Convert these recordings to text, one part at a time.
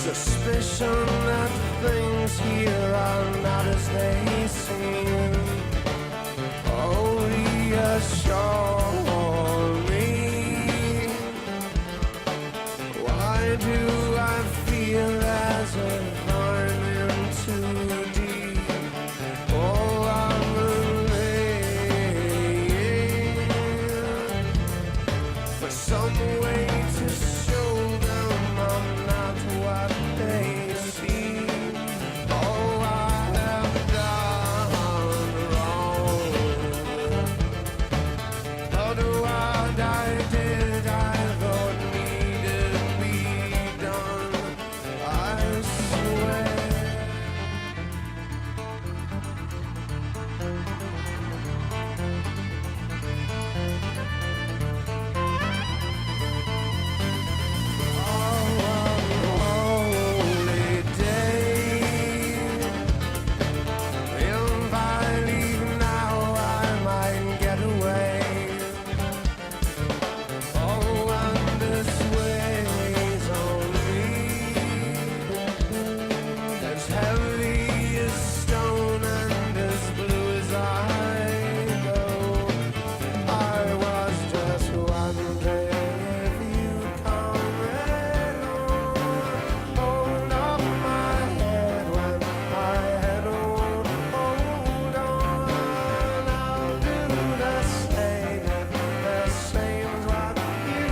Suspicion that things here are not as they seem. Oh, reassure me. Why do I feel as if I'm in too deep? Oh, I'm laying for some way to show them I'm not what they see. Oh, I have done wrong. How do I did I thought needed be done? I swear. Holy day. If I leave now, I might get away. Oh, and this weighs on me as heavy as stone and as blue as I go. I was just wondering if you'd come and hold up my head when my head won't hold on. I'll do the same as what you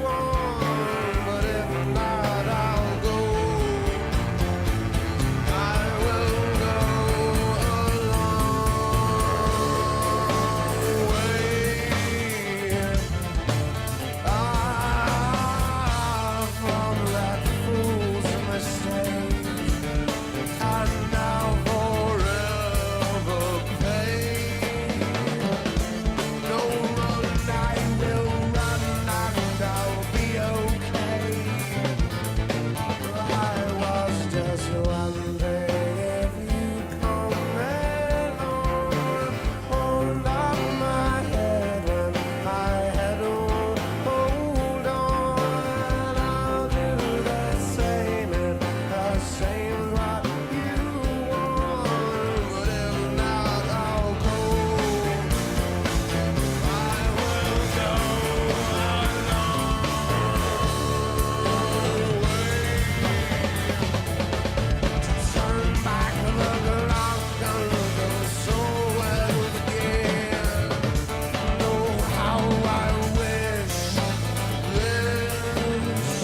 want, but if not, I'll go. I will go a long way. From that fool's mistake, and now forever pay. No run, I will run, and I'll be okay. I was just wondering if you'd come and hold up my head when my head won't hold on. I'll do the same what you want, but if not, I'll go. I will go turn back the clock and go so well again. Know how I wish this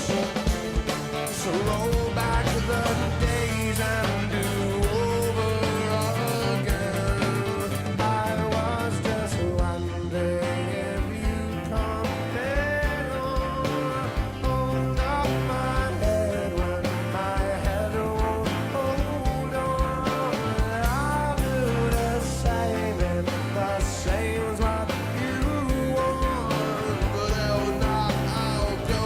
to roll back the days and do over again. I was just wondering if you'd come and hold up my head when my head won't hold on. I'll do the same as what you want, but if not, I'll go.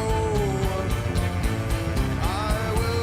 I will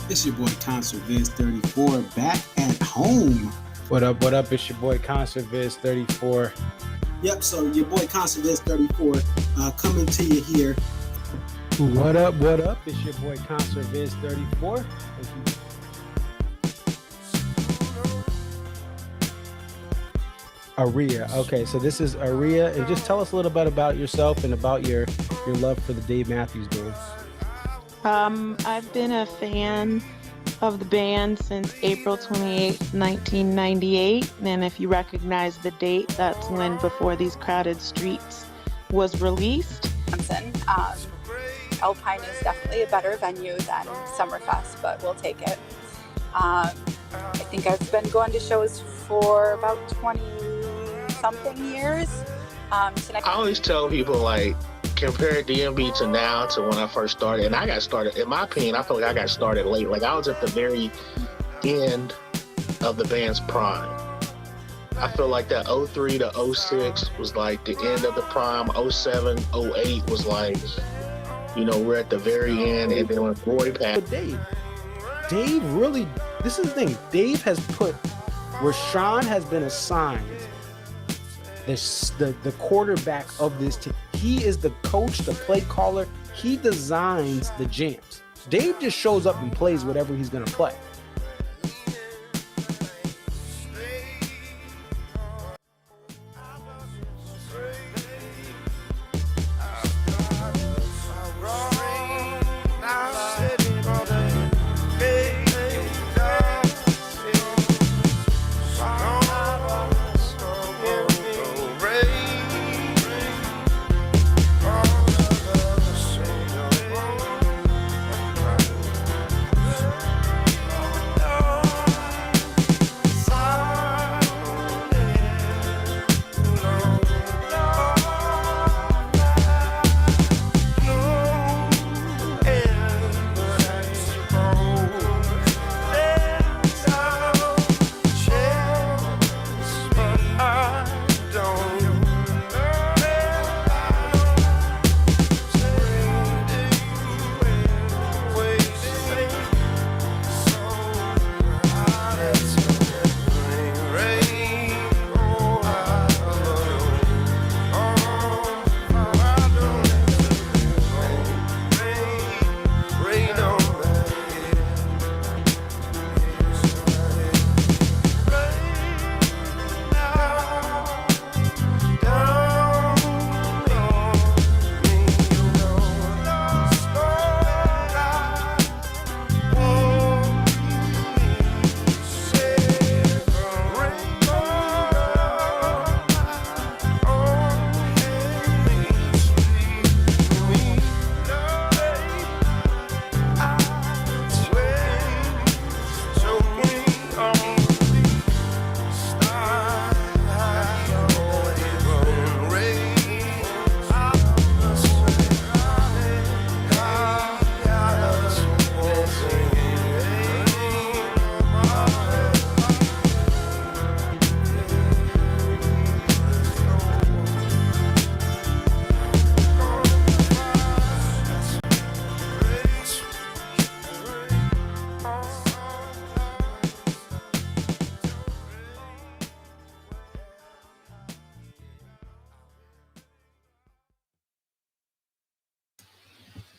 It's your boy Concert Viz 34 back at home. What up? What up? It's your boy Concert Viz 34. Yep, so your boy Concert Viz 34 coming to you here. What up? What up? It's your boy Concert Viz 34. Aria. Okay, so this is Aria, and just tell us a little bit about yourself and about your love for the Dave Mathews Band. I've been a fan of the band since April 28, 1998. And if you recognize the date, that's when Before These Crowded Streets was released. Alpine is definitely a better venue than Summerfest, but we'll take it. I think I've been going to shows for about 20-something years. I always tell people, like, compare DMB to now to when I first started. And I got started, in my opinion, I feel like I got started late. Like, I was at the very end of the band's prime. I feel like that 03 to 06 was like the end of the prime. 07, 08 was like, you know, we're at the very end. And then when Roy passed. But Dave really, this is the thing. Dave has put, where Sean has been assigned the quarterback of this team. He is the coach, the play caller. He designs the jams. Dave just shows up and plays whatever he's going to play.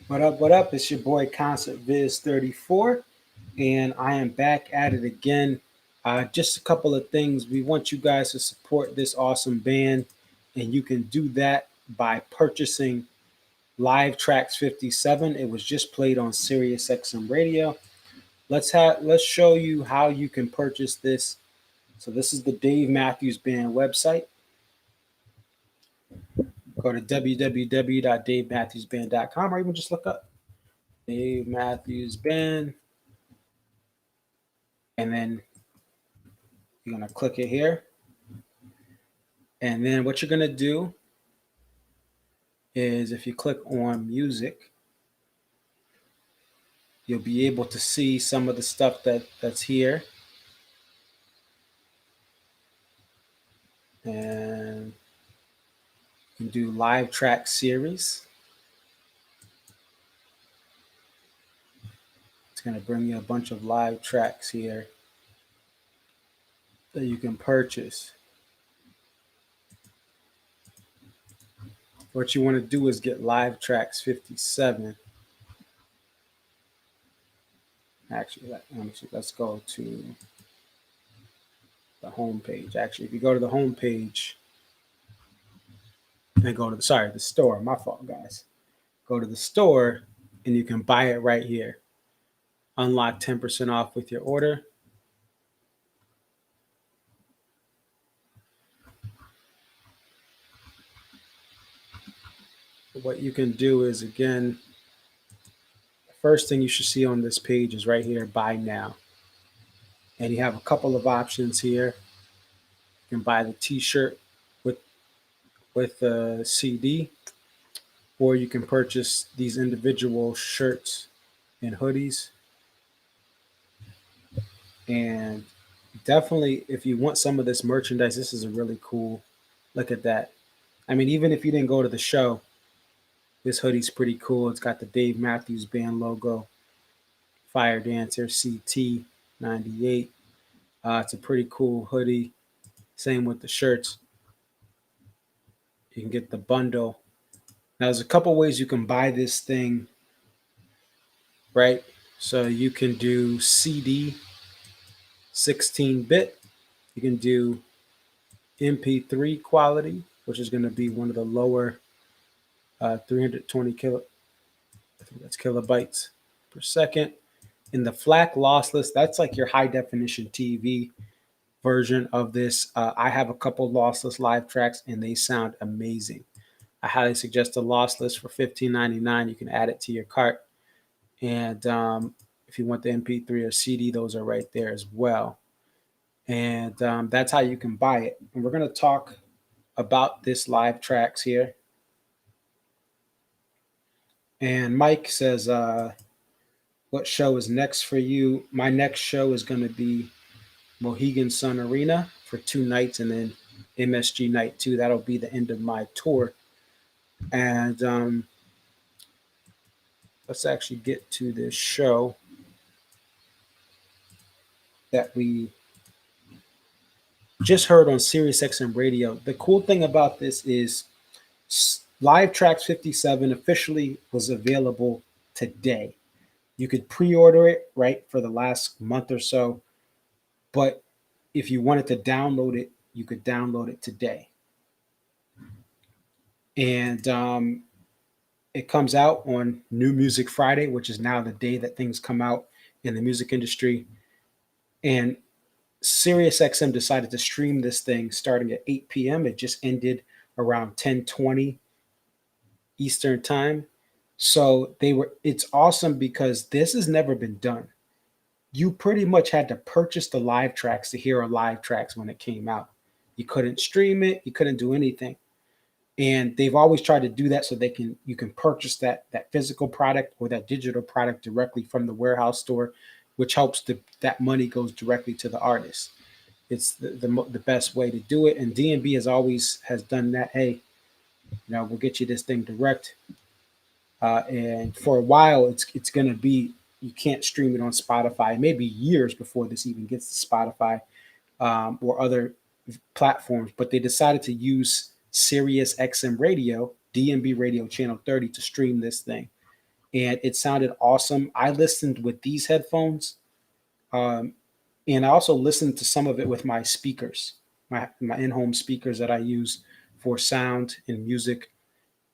What up? What up? It's your boy Concert Viz 34, and I am back at it again. Just a couple of things. We want you guys to support this awesome band, and you can do that by purchasing Live Trax 57. It was just played on Sirius XM Radio. Let's show you how you can purchase this. So this is the Dave Mathews Band website. Go to www.davematthewsband.com, or even just look up Dave Mathews Band, and then you're going to click it here. And then what you're going to do is, if you click on music, you'll be able to see some of the stuff that's here. And you can do live track series. It's going to bring you a bunch of live tracks here that you can purchase. What you want to do is get Live Trax 57. Actually, let's go to the home page. Actually, if you go to the home page and go to the store, my fault, guys. Go to the store and you can buy it right here. Unlock 10% off with your order. What you can do is, again, the first thing you should see on this page is right here, buy now. And you have a couple of options here. You can buy the t-shirt with the CD, or you can purchase these individual shirts and hoodies. And definitely, if you want some of this merchandise, this is a really cool look at that. I mean, even if you didn't go to the show, this hoodie's pretty cool. It's got the Dave Mathews Band logo, Fire Dancer CT 98. It's a pretty cool hoodie. Same with the shirts. You can get the bundle. Now, there's a couple ways you can buy this thing, right? So you can do CD, 16-bit. You can do MP3 quality, which is going to be one of the lower 320 I think that's kilobytes per second. In the FLAC lossless, that's like your high definition TV version of this. I have a couple lossless live tracks and they sound amazing. I highly suggest the lossless for $15.99. You can add it to your cart. And if you want the MP3 or CD, those are right there as well. And that's how you can buy it. And we're going to talk about this live tracks here. And Mike says, what show is next for you? My next show is going to be Mohegan Sun Arena for 2 nights, and then MSG Night 2. That'll be the end of my tour. And let's actually get to this show that we just heard on Sirius XM Radio. The cool thing about this is Live Trax 57 officially was available today. You could pre-order it, right, for the last month or so. But if you wanted to download it, you could download it today. And it comes out on New Music Friday, which is now the day that things come out in the music industry. And SiriusXM decided to stream this thing starting at 8 p.m. It just ended around 10:20 Eastern time. So it's awesome because this has never been done. You pretty much had to purchase the live tracks to hear a live tracks when it came out. You couldn't stream it, you couldn't do anything. And they've always tried to do that so you can purchase that physical product or that digital product directly from the warehouse store, which helps that money goes directly to the artist. It's the best way to do it. And D&B has done that. Hey, we'll get you this thing direct. And for a while, it's going to be, you can't stream it on Spotify. Maybe years before this even gets to Spotify or other platforms. But they decided to use Sirius XM Radio, D&B Radio Channel 30 to stream this thing. And it sounded awesome. I listened with these headphones. And I also listened to some of it with my speakers, my in-home speakers that I use for sound and music.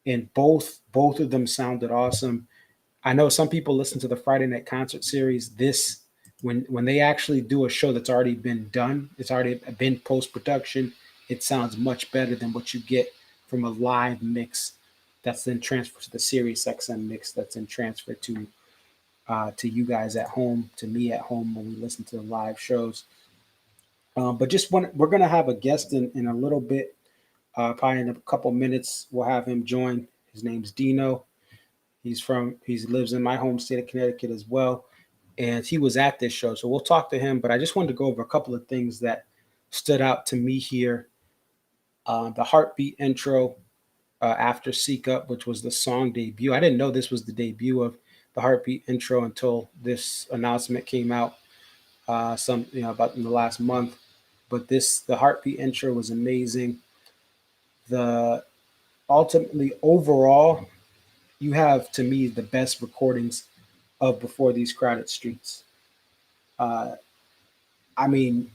And both of them sounded awesome. I know some people listen to the Friday Night Concert series. This, when they actually do a show that's already been done, it's already been post-production, it sounds much better than what you get from a live mix that's then transferred to the Sirius XM mix that's then transferred to you guys at home, to me at home when we listen to the live shows. But we're going to have a guest in a little bit. Probably in a couple minutes, we'll have him join. His name's Dino. He lives in my home state of Connecticut as well. And he was at this show. So we'll talk to him. But I just wanted to go over a couple of things that stood out to me here. The Heartbeat intro after Seek Up, which was the song debut. I didn't know this was the debut of the Heartbeat intro until this announcement came out, about in the last month. But the Heartbeat intro was amazing. The Ultimately, overall, you have, to me, the best recordings of Before These Crowded Streets. Uh, I mean,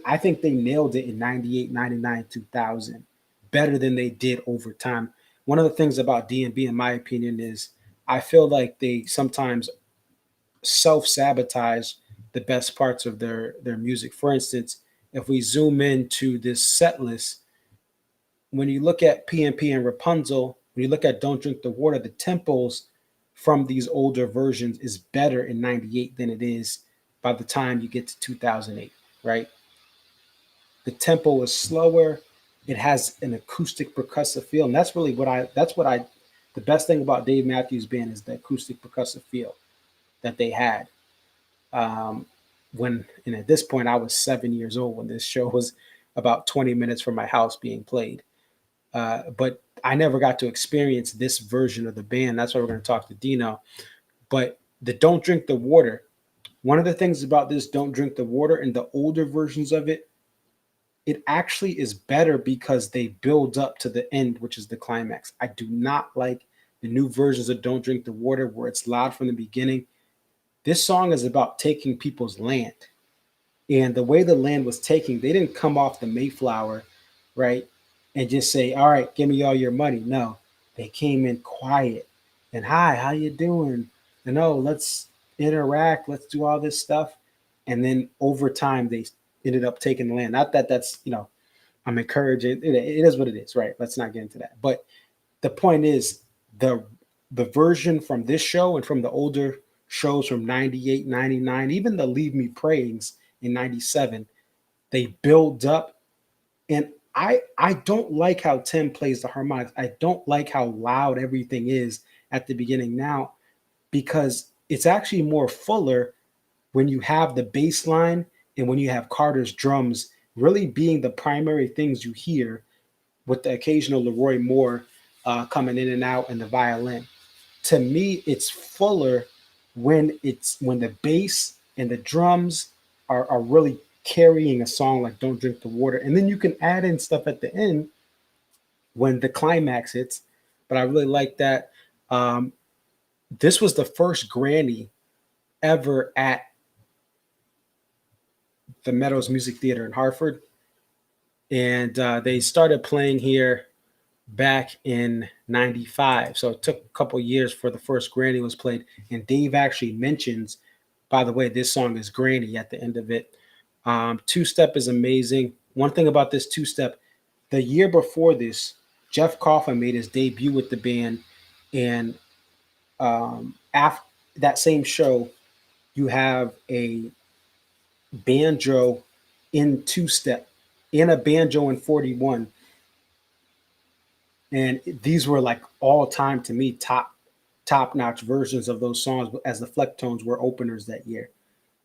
I think they nailed it in 98, 99, 2000 better than they did over time. One of the things about D&B, in my opinion, is I feel like they sometimes self-sabotage the best parts of their music. For instance, if we zoom into this set list, when you look at PNP and Rapunzel, when you look at Don't Drink the Water, the tempos from these older versions is better in 98 than it is by the time you get to 2008, right? The tempo is slower. It has an acoustic percussive feel. And the best thing about Dave Matthews Band is the acoustic percussive feel that they had. Um, and at this point, I was 7 years old when this show was about 20 minutes from my house being played. But I never got to experience this version of the band. That's why we're going to talk to Dino. But the Don't Drink the Water, one of the things about this Don't Drink the Water and the older versions of it, it actually is better because they build up to the end, which is the climax. I do not like the new versions of Don't Drink the Water where it's loud from the beginning. This song is about taking people's land. And the way the land was taken, they didn't come off the Mayflower, right? And just say, all right, give me all your money. No, they came in quiet and, hi, how you doing? And, oh, let's interact. Let's do all this stuff. And then over time, they ended up taking the land. Not that that's, I'm encouraging. It is what it is, right? Let's not get into that. But the point is the version from this show and from the older shows from 98, 99, even the Leave Me Prayings in 97, they build up. And I don't like how Tim plays the harmonics. I don't like how loud everything is at the beginning now, because it's actually more fuller when you have the bass line and when you have Carter's drums really being the primary things you hear, with the occasional Leroy Moore coming in and out, and the violin. To me, it's fuller when the bass and the drums are really carrying a song like Don't Drink the Water. And then you can add in stuff at the end when the climax hits. But I really like that. This was the first Grammy ever at the Meadows Music Theater in Hartford. And they started playing here back in 95. So it took a couple years for the first Granny was played. And Dave actually mentions, by the way, this song is Granny at the end of it. Two-step is amazing. One thing about this two-step, the year before this, Jeff Coughlin made his debut with the band. And after that same show, you have a banjo in two-step, in a banjo in 41. And these were like all time, to me, top-notch versions of those songs, as the Flecktones were openers that year.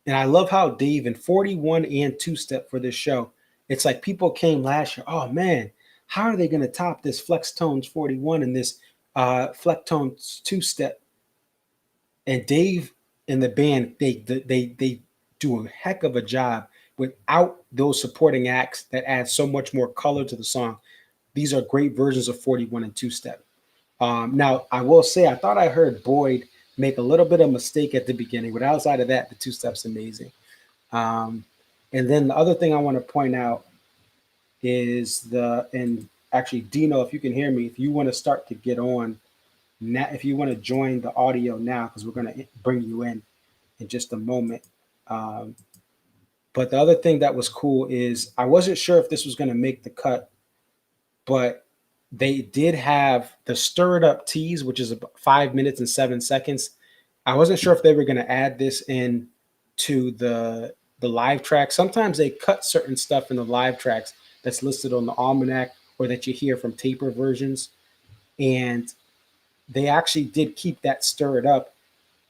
And I love how Dave in 41 and two-step for this show, it's like people came last year, oh man, how are they going to top this Flecktones 41 and this Flecktones two-step? And Dave and the band, they do a heck of a job without those supporting acts that add so much more color to the song. These are great versions of 41 and two-step. Now, I will say, I thought I heard Boyd make a little bit of mistake at the beginning, but outside of that, the two-step's amazing. And then the other thing I want to point out is and actually, Dino, if you can hear me, if you want to start to get on, now, if you want to join the audio now, because we're going to bring you in just a moment. But the other thing that was cool is I wasn't sure if this was going to make the cut, but they did have the Stir It Up tease, which is about 5 minutes and 7 seconds. I wasn't sure if they were going to add this in to the live track. Sometimes they cut certain stuff in the live tracks that's listed on the almanac or that you hear from taper versions. And they actually did keep that Stir It Up.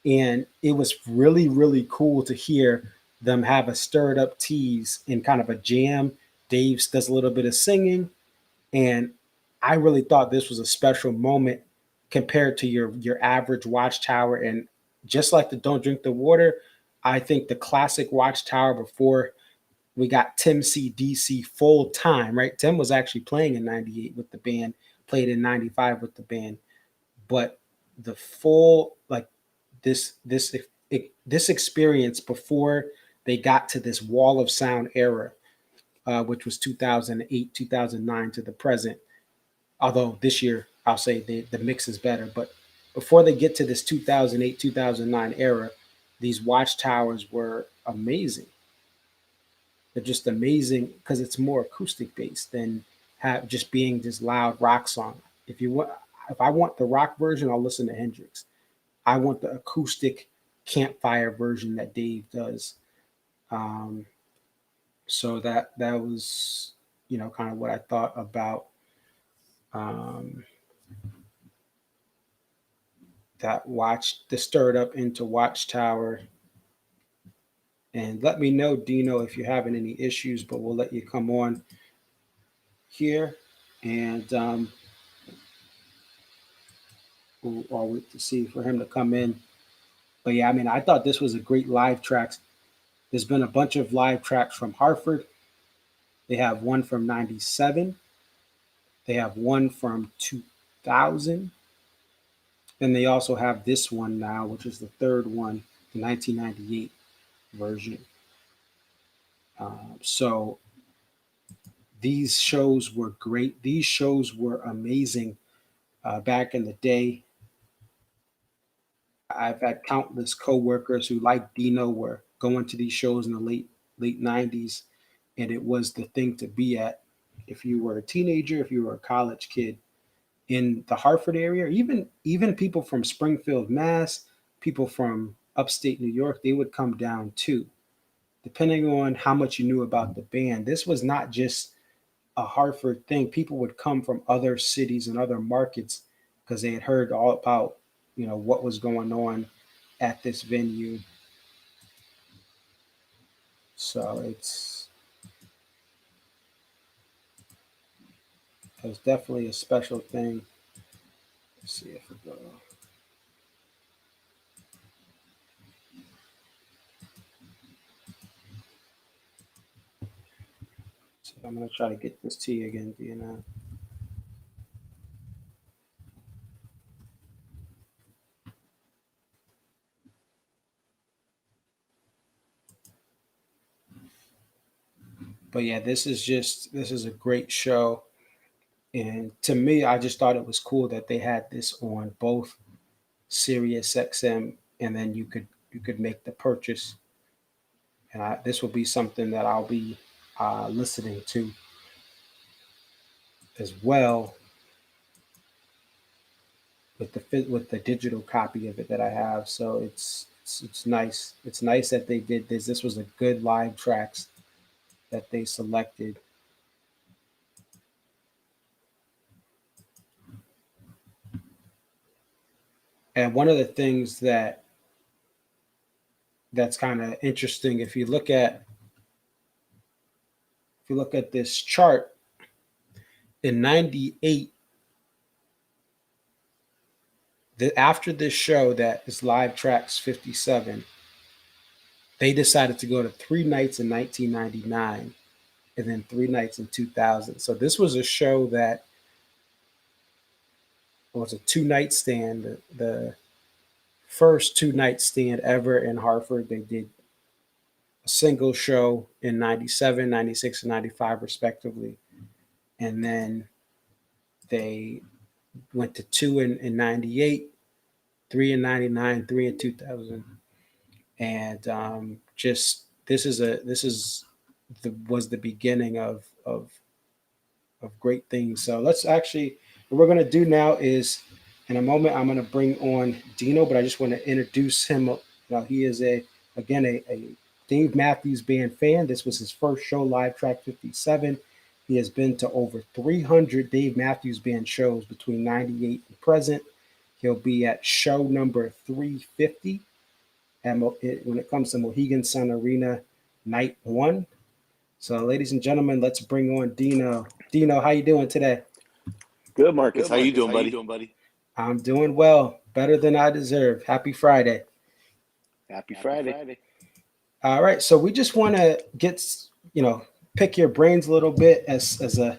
And it was really, really cool to hear them have a Stir It Up tease in kind of a jam. Dave does a little bit of singing. And I really thought this was a special moment compared to your average watchtower. And just like the Don't Drink the Water, I think the classic watchtower before we got Tim CDC full time, right? Tim was actually playing in 98 with the band, played in 95 with the band. But the full, like this experience before they got to this wall of sound era, which was 2008, 2009 to the present. Although this year, I'll say the mix is better. But before they get to this 2008, 2009 era, these watchtowers were amazing. They're just amazing because it's more acoustic based than just being this loud rock song. If I want the rock version, I'll listen to Hendrix. I want the acoustic campfire version that Dave does. So that was, kind of what I thought about the Stirred Up into Watchtower. And let me know, Dino, if you're having any issues, but we'll let you come on here. And I'll wait to see for him to come in. But yeah, I mean, I thought this was a great live track. There's been a bunch of live tracks from Hartford. They have one from 97. They have one from 2000. And they also have this one now, which is the third one, the 1998 version. So these shows were great. These shows were amazing back in the day. I've had countless coworkers who, like Dino, were going to these shows in the late 90s, and it was the thing to be at if you were a teenager, if you were a college kid in the Hartford area, even people from Springfield, Mass, people from upstate New York, they would come down too, depending on how much you knew about the band. This was not just a Hartford thing. People would come from other cities and other markets because they had heard all about, what was going on at this venue. So it's definitely a special thing. Let's see if it goes. So I'm going to try to get this to you again, Dina. But yeah, this is a great show. And to me, I just thought it was cool that they had this on both Sirius XM, and then you could make the purchase. And this will be something that I'll be listening to as well with the digital copy of it that I have. So it's nice. It's nice that they did this. This was a good live tracks that they selected. And one of the things that's kind of interesting, if you look at this chart in 98, after this show that is Live Tracks 57, they decided to go to 3 nights in 1999 and then 3 nights in 2000. So this was a show that was a 2-night stand, the first 2-night stand ever in Hartford. They did a single show in 97, 96, and 95 respectively. And then they went to 2 in 98, 3 in 99, 3 in 2000. And just was the beginning of great things. So let's actually, what we're going to do now is, in a moment, I'm going to bring on Dino, but I just want to introduce him. He is a Dave Mathews Band fan. This was his first show, Live Track 57. He has been to over 300 Dave Mathews Band shows between 98 and present. He'll be at show number 350. And when it comes to Mohegan Sun Arena, night 1. So, ladies and gentlemen, let's bring on Dino. Dino, how you doing today? Good, Marcus. How you doing, buddy? I'm doing well, better than I deserve. Happy Friday. Happy Friday. All right, so we just want to pick your brains a little bit as a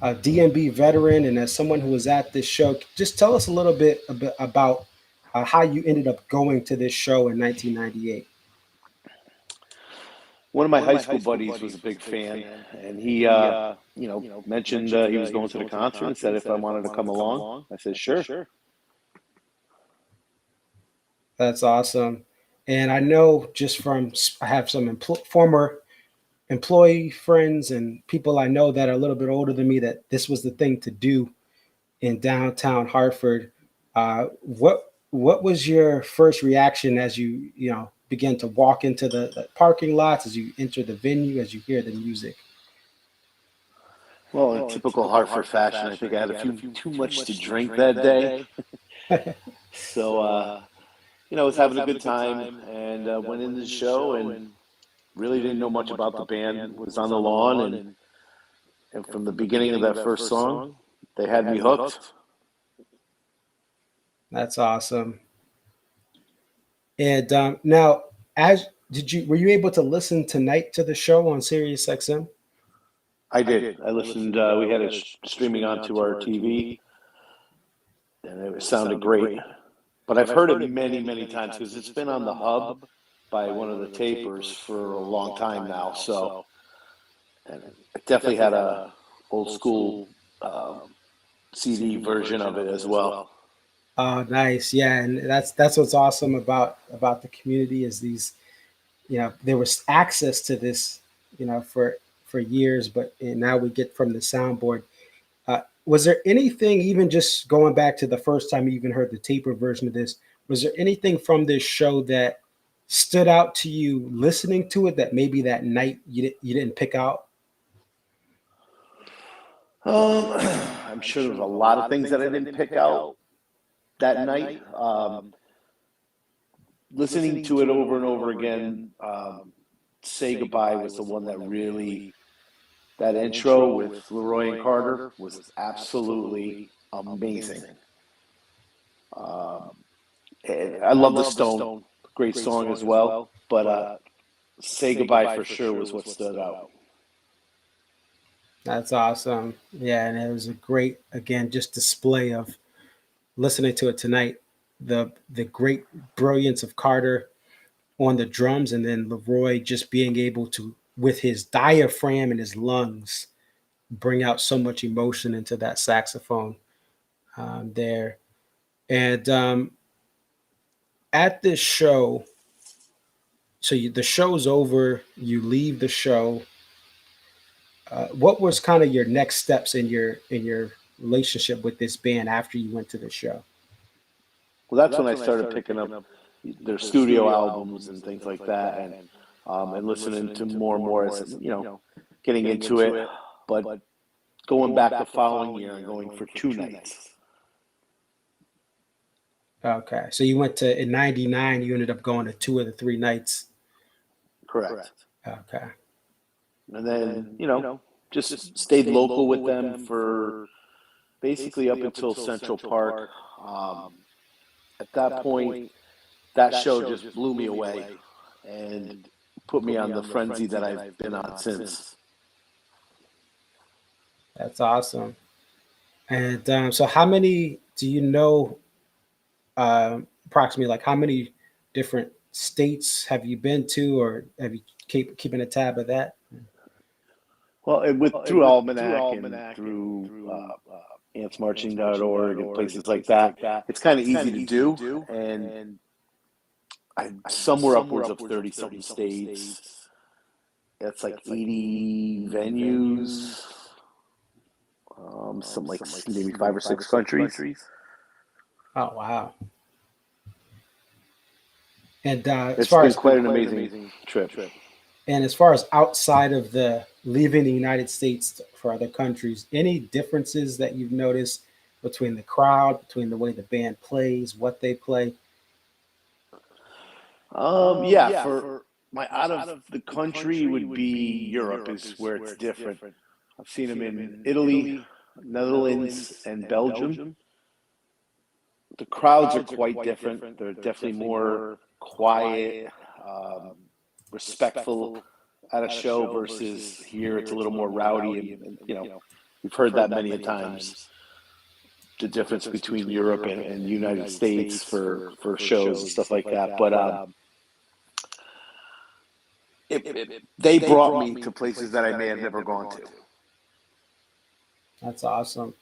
DMB veteran and as someone who was at this show. Just tell us a little bit about how you ended up going to this show in 1998. One of my high school buddies was a big fan, and he, mentioned he was going to the concert and said if I wanted to come along. I said, sure. That's awesome. And I know I have some former employee friends and people I know that are a little bit older than me that this was the thing to do in downtown Hartford. What was your first reaction as you began to walk into the parking lots, as you enter the venue, as you hear the music? Well, in typical Hartford fashion, I think I had a few too much to drink that day. So, I was having a good time and went into the show and really didn't know much about the band. Was on the lawn and from the beginning of that first song, they had me hooked. That's awesome. And now, were you able to listen tonight to the show on Sirius XM? I did. I listened. We had it streaming onto our TV, and it sounded great. But I've heard it many, many times because it's been on the hub by one of the tapers for a long time now. So, and I definitely had a old school CD version of it as well. Oh, nice. Yeah, and that's what's awesome about the community is these, there was access to this, for years, but now we get from the soundboard. Was there anything, even just going back to the first time you even heard the taper version of this, was there anything from this show that stood out to you listening to it that maybe that night you didn't pick out? I'm sure there was a lot of things that I didn't pick out that night. Listening to it over and over again, Say Goodbye was the one that really, that intro with Leroy and Carter was absolutely amazing. I love the Stone, great song as well, but Say Goodbye for sure was what stood out. That's awesome. Yeah, and it was a great, again, just display of listening to it tonight, the great brilliance of Carter on the drums, and then Leroy just being able to, with his diaphragm and his lungs, bring out so much emotion into that saxophone there. And at this show, so the show's over, you leave the show. What was kind of your next steps in your relationship with this band after you went to the show? Well, that's when I started picking up their studio albums and things like that, and listening to more and more as getting into it. But going back the following year and going for 2 nights. Okay, so you went to in '99. You ended up going to 2 of the 3 nights. Correct. Okay. And then just stayed local with them for basically up until Central Park. At that point, that show just blew me away and put me on the frenzy that I've been on since. That's awesome. And so how many do you know, approximately, like how many different states have you been to, or have you keeping a tab of that? Well, through Almanac and through antsmarching.org and places like that, it's kind of easy to do. And I'm somewhere upwards of 30-something states. That's like 80 venues, some like maybe 5 or 6 countries. Oh, wow. And it's been quite an amazing trip. And as far as outside of the leaving the United States for other countries, any differences that you've noticed between the crowd, between the way the band plays, what they play? For my out of the country would be Europe is where it's different. I've seen them in Italy, Netherlands, and Belgium. the crowds are quite different. They're definitely more quiet, respectful at a show versus here. It's a little more rowdy, and we've heard that many a times. The difference between Europe and the United States for shows and stuff like that. But they brought me to places that I may have never gone to. That's awesome.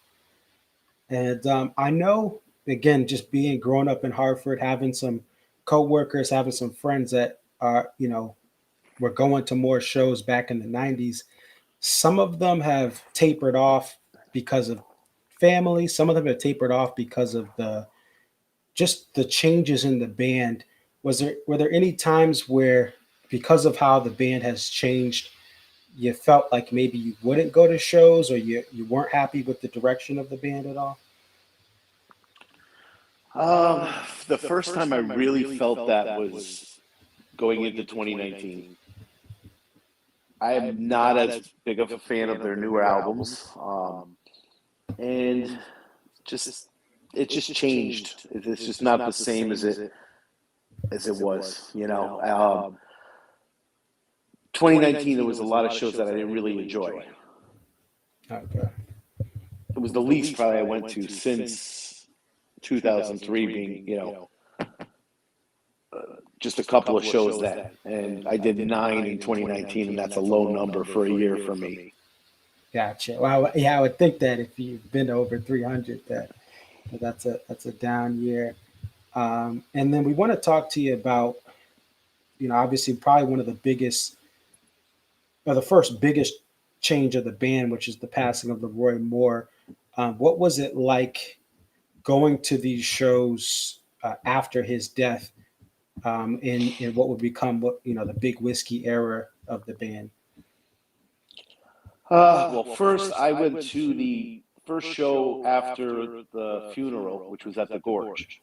And I know, again, just growing up in Hartford, having some coworkers, having some friends that are, were going to more shows back in the 90s. Some of them have tapered off because of family. Some of them have tapered off because of the changes in the band. Were there any times where, because of how the band has changed, you felt like maybe you wouldn't go to shows, or you weren't happy with the direction of the band at all? The first time I really felt that was going into 2019. I am not as big of a fan of their newer albums, and it just changed. It's just not the same as it was. 2019, there was a lot of shows that I didn't really enjoy. Okay. It was the least probably I went to since 2003, being just a couple of shows then, and I did 9 in 2019, and that's a low number for a year for me. Gotcha. Well, yeah, I would think that if you've been over 300, that's a down year. And then we want to talk to you about, obviously probably one of the biggest, or the first biggest change of the band, which is the passing of Leroy Moore. What was it like going to these shows after his death, in what would become the big whiskey era of the band? Well, first I went to the first show after the funeral, which was at the Gorge.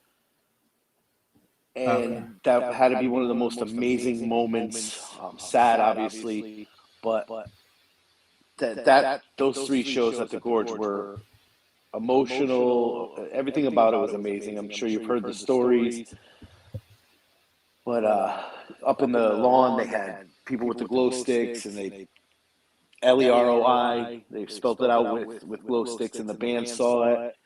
And that had to be one of the most amazing moments. Sad, obviously, but those 3 shows at the Gorge were emotional. Everything about it was amazing. I'm sure you've heard the stories. But up in the lawn, they had people with the glow sticks, and they LEROI. They spelled it out with glow sticks, and the band saw it,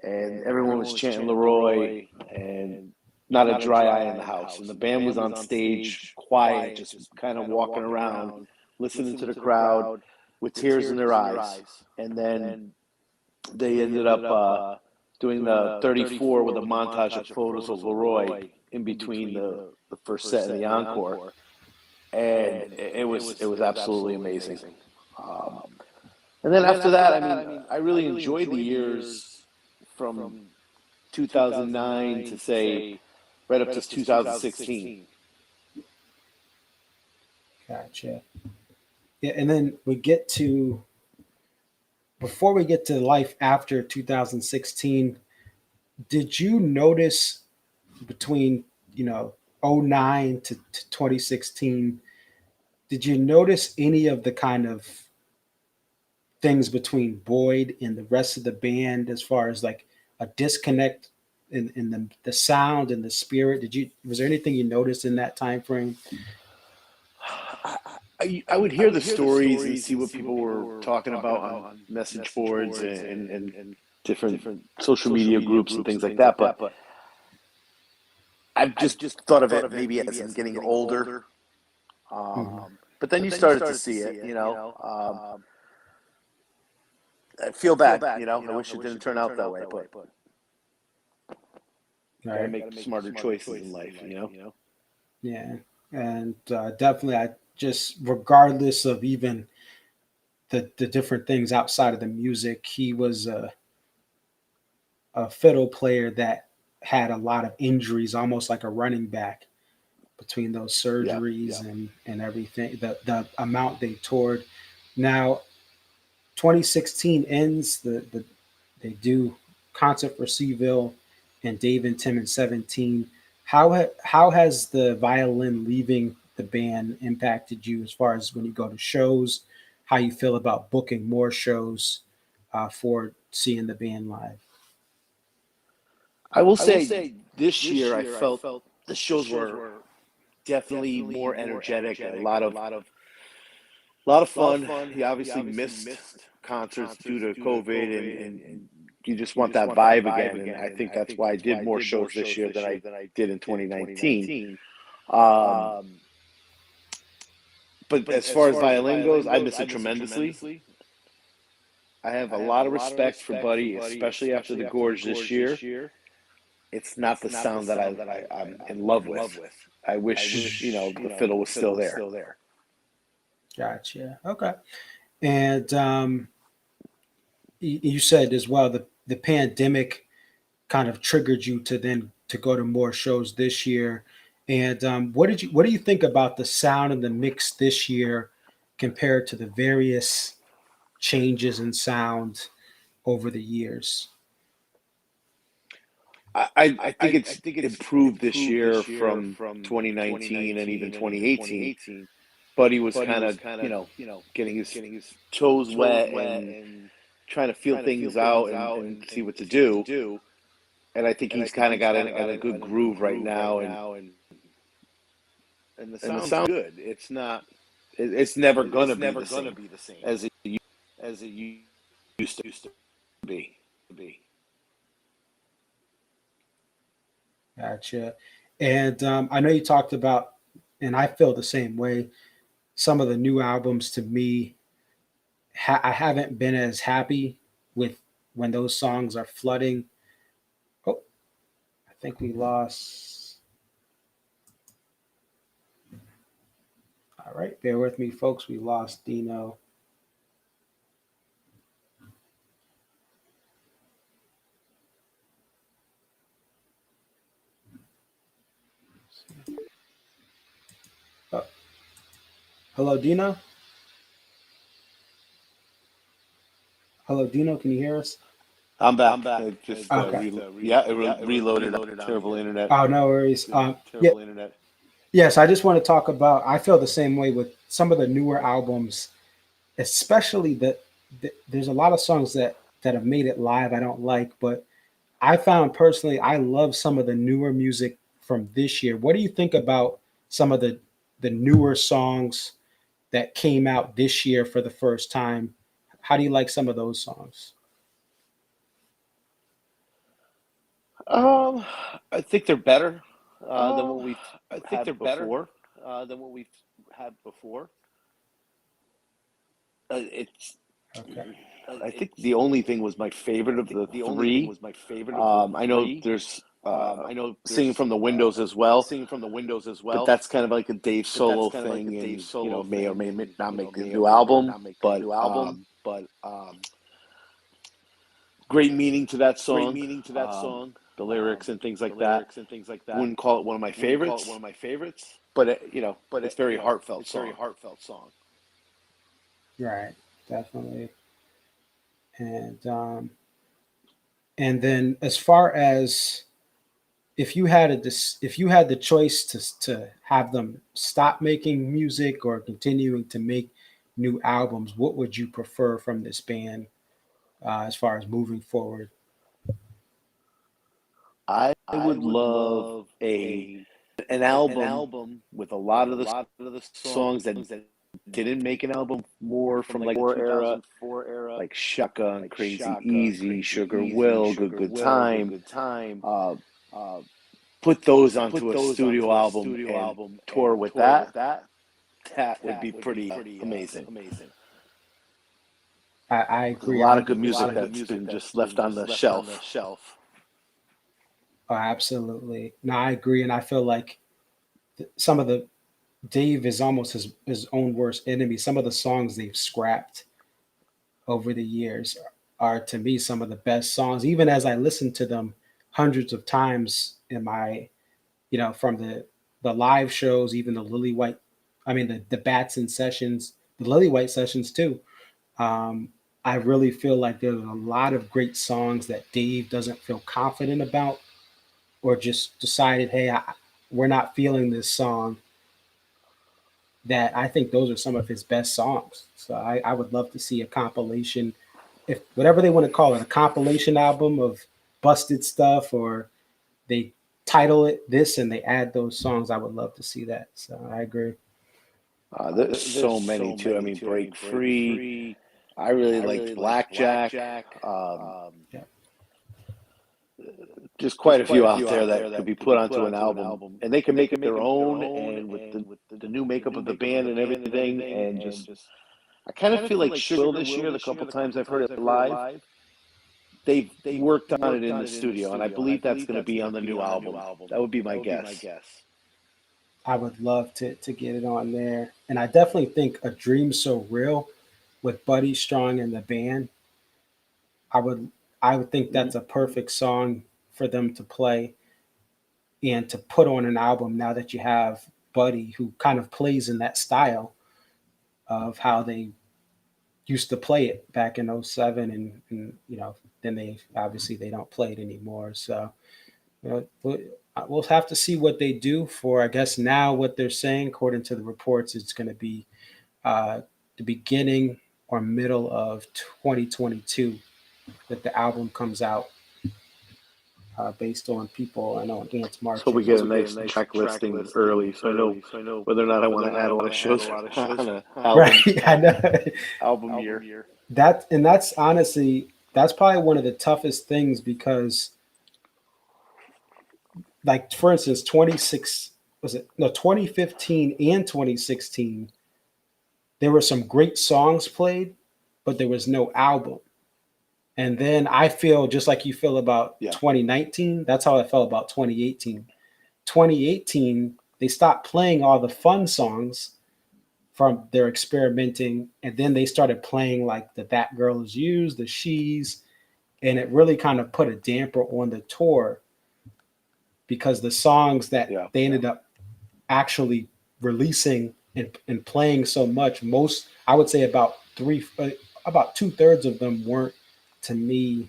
and everyone was chanting Leroy, and not a dry eye in the house. And the band was on stage, quiet, just kind of walking around, listening to the crowd with tears in their eyes. And then they ended up doing the 34 with a montage of photos of Leroy in between the first set and the encore. And it was absolutely amazing. And then after that, I really enjoyed the years from 2009 to say right up to 2016. Gotcha. Yeah, and then before we get to life after 2016, did you notice between 09 to 2016, did you notice any of the kind of things between Boyd and the rest of the band, as far as like a disconnect in the sound and the spirit? Was there anything you noticed in that time frame? I would hear the stories and see what people were talking about on message boards and different social media groups and things like that, but I've just thought of it maybe as I'm getting older. But then you started to see it, I feel bad, I wish it didn't turn out that way, but gotta make smarter choices in life, Yeah, and definitely, regardless of even the different things outside of the music, he was a fiddle player that had a lot of injuries, almost like a running back, between those surgeries and everything, the amount they toured. Now, 2016 ends, they do Concert for Seville and Dave and Tim in 17. How has the violin leaving the band impacted you, as far as when you go to shows, how you feel about booking more shows for seeing the band live? I will say this year I felt the shows were definitely more energetic. A lot of fun. He obviously missed concerts due to COVID, and you just want that vibe again. And I think that's why I did more shows this year than I did in 2019. Um, but as far as violin goes, I miss it tremendously. I have a lot of respect for Buddy, especially after the Gorge this year. It's not the sound that I'm in love with. I wish, the fiddle was still there. Gotcha. Okay. And you said as well the pandemic kind of triggered you to go to more shows this year. And what do you think about the sound and the mix this year compared to the various changes in sound over the years? I think it's improved this year from 2019 and even 2018. Buddy was kind of, getting his toes wet and trying to feel things out and see what to do. And I think he's kind of got a good groove right now, and the sound's good. It's not. It's never gonna be the same as it used to be. Gotcha. And I know you talked about, and I feel the same way. Some of the new albums to me, I haven't been as happy with when those songs are flooding. Oh, I think we lost. All right, bear with me, folks. We lost Dino. Oh. Hello, Dino. Hello, Dino. Can you hear us? I'm back. It just Okay. reloaded. Terrible internet. Oh, no worries. Terrible internet. Yes, I just want to talk about. I feel the same way with some of the newer albums, especially there's a lot of songs that have made it live I don't like, but I found personally I love some of the newer music from this year. What do you think about some of the newer songs that came out this year for the first time? How do you like some of those songs? I think they're better than what we've had before. It's. Okay. I think the only thing was my favorite of the three. I know there's. I know singing from the windows as well. But that's kind of like a Dave solo thing, and may or may not make the new album. But great meaning to that song. The lyrics and things like that. Wouldn't call it one of my favorites. But it's very heartfelt song. Right, definitely. And then as far as if you had the choice to have them stop making music or continuing to make new albums, what would you prefer from this band as far as moving forward? I would love an album with a lot of the songs that didn't make an album more from like 2004 era, like Shotgun, Crazy Easy, Sugar Will, Good Time. Put those onto a studio album and tour with that. That would be pretty amazing. I agree. A lot of good music that's been just left on the shelf. Oh, absolutely. No, I agree, and I feel like some of the Dave is almost his own worst enemy. Some of the songs they've scrapped over the years are to me some of the best songs. Even as I listen to them hundreds of times in my, from the live shows, even the the Batson sessions, the Lily White sessions too. I really feel like there's a lot of great songs that Dave doesn't feel confident about, or just decided, hey, we're not feeling this song. That I think those are some of his best songs. So I would love to see a compilation, if whatever they want to call it, a compilation album of busted stuff, or they title it this and they add those songs, I would love to see that. So I agree. There's so many too. I mean, Break Free. I really liked Blackjack. Yeah. Just quite a few out there that could be put onto an album, and they can make it their own. And with the new makeup of the band and everything, and just I kind of feel like Sugar this year. The couple times I've heard it live, they've worked on it in the studio, and I believe that's going to be on the new album. That would be my guess. I would love to get it on there. And I definitely think A Dream So Real with Buddy Strong and the band, I would think that's a perfect song for them to play and to put on an album now that you have Buddy, who kind of plays in that style of how they used to play it back in '07, and then they obviously they don't play it anymore. So we'll have to see what they do for, I guess now what they're saying, according to the reports, it's going to be the beginning or middle of 2022 that the album comes out, based on people. I know Ants March. So we get a nice track listing early, so I know whether or not I want to add a lot of shows on an album, Right, I know. album year. That's honestly, that's probably one of the toughest things, because like, for instance, 2015 and 2016, there were some great songs played, but there was no album. And then I feel just like you feel about 2019. That's how I felt about 2018. 2018, they stopped playing all the fun songs from their experimenting, and then they started playing like the That Girl Is Used, the She's, and it really kind of put a damper on the tour, because the songs that they ended up actually releasing and playing so much, I would say about 2/3 of them weren't, to me,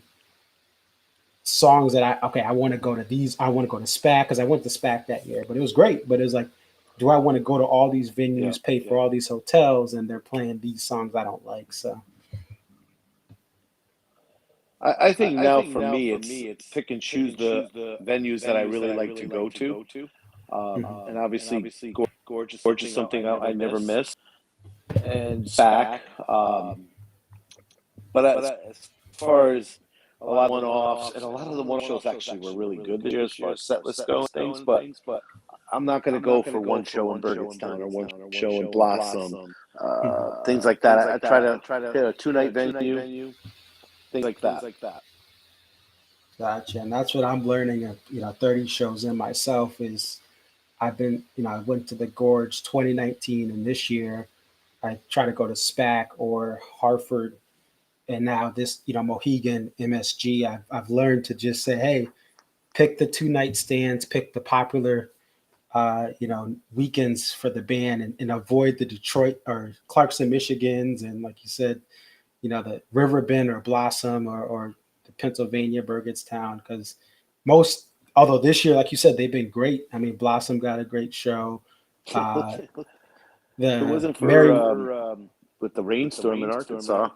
songs that I want to go to these. I want to go to SPAC because I went to SPAC that year, but it was great. But it was like, do I want to go to all these venues, pay for all these hotels, and they're playing these songs I don't like? So I think now for me, it's pick and choose the venues that I really like to go to. And obviously, Gorgeous is something I never miss. And back. But as far as a lot of one-offs, and a lot of the one shows actually were really good this year as far as set lists go and things, but I'm not going to go for one show in Burgettstown or one show in Blossom, things like that. I try to hit a two-night venue, things like that. Gotcha. And that's what I'm learning, 30 shows in myself, is I went to the Gorge 2019, and this year I try to go to SPAC or Hartford, and now this, Mohegan, MSG. I've learned to just say, hey, pick the 2-night stands, pick the popular, weekends for the band, and avoid the Detroit or Clarkson, Michigans, and like you said, the Riverbend or Blossom or the Pennsylvania, Burgettstown, because although this year, like you said, they've been great. I mean, Blossom got a great show. It wasn't for with the rainstorm in Arkansas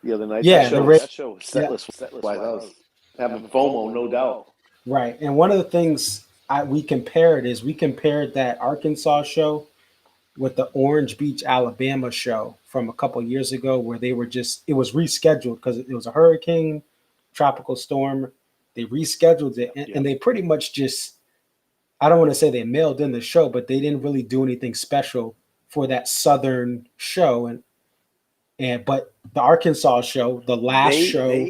the other night. Yeah, that show was setless. I was having FOMO, no doubt. Right, and one of the things we compared that Arkansas show with the Orange Beach, Alabama show from a couple years ago, where it was rescheduled because it was a hurricane, tropical storm. They rescheduled it, and they pretty much just, I don't want to say they mailed in the show, but they didn't really do anything special for that Southern show. But the Arkansas show, the last show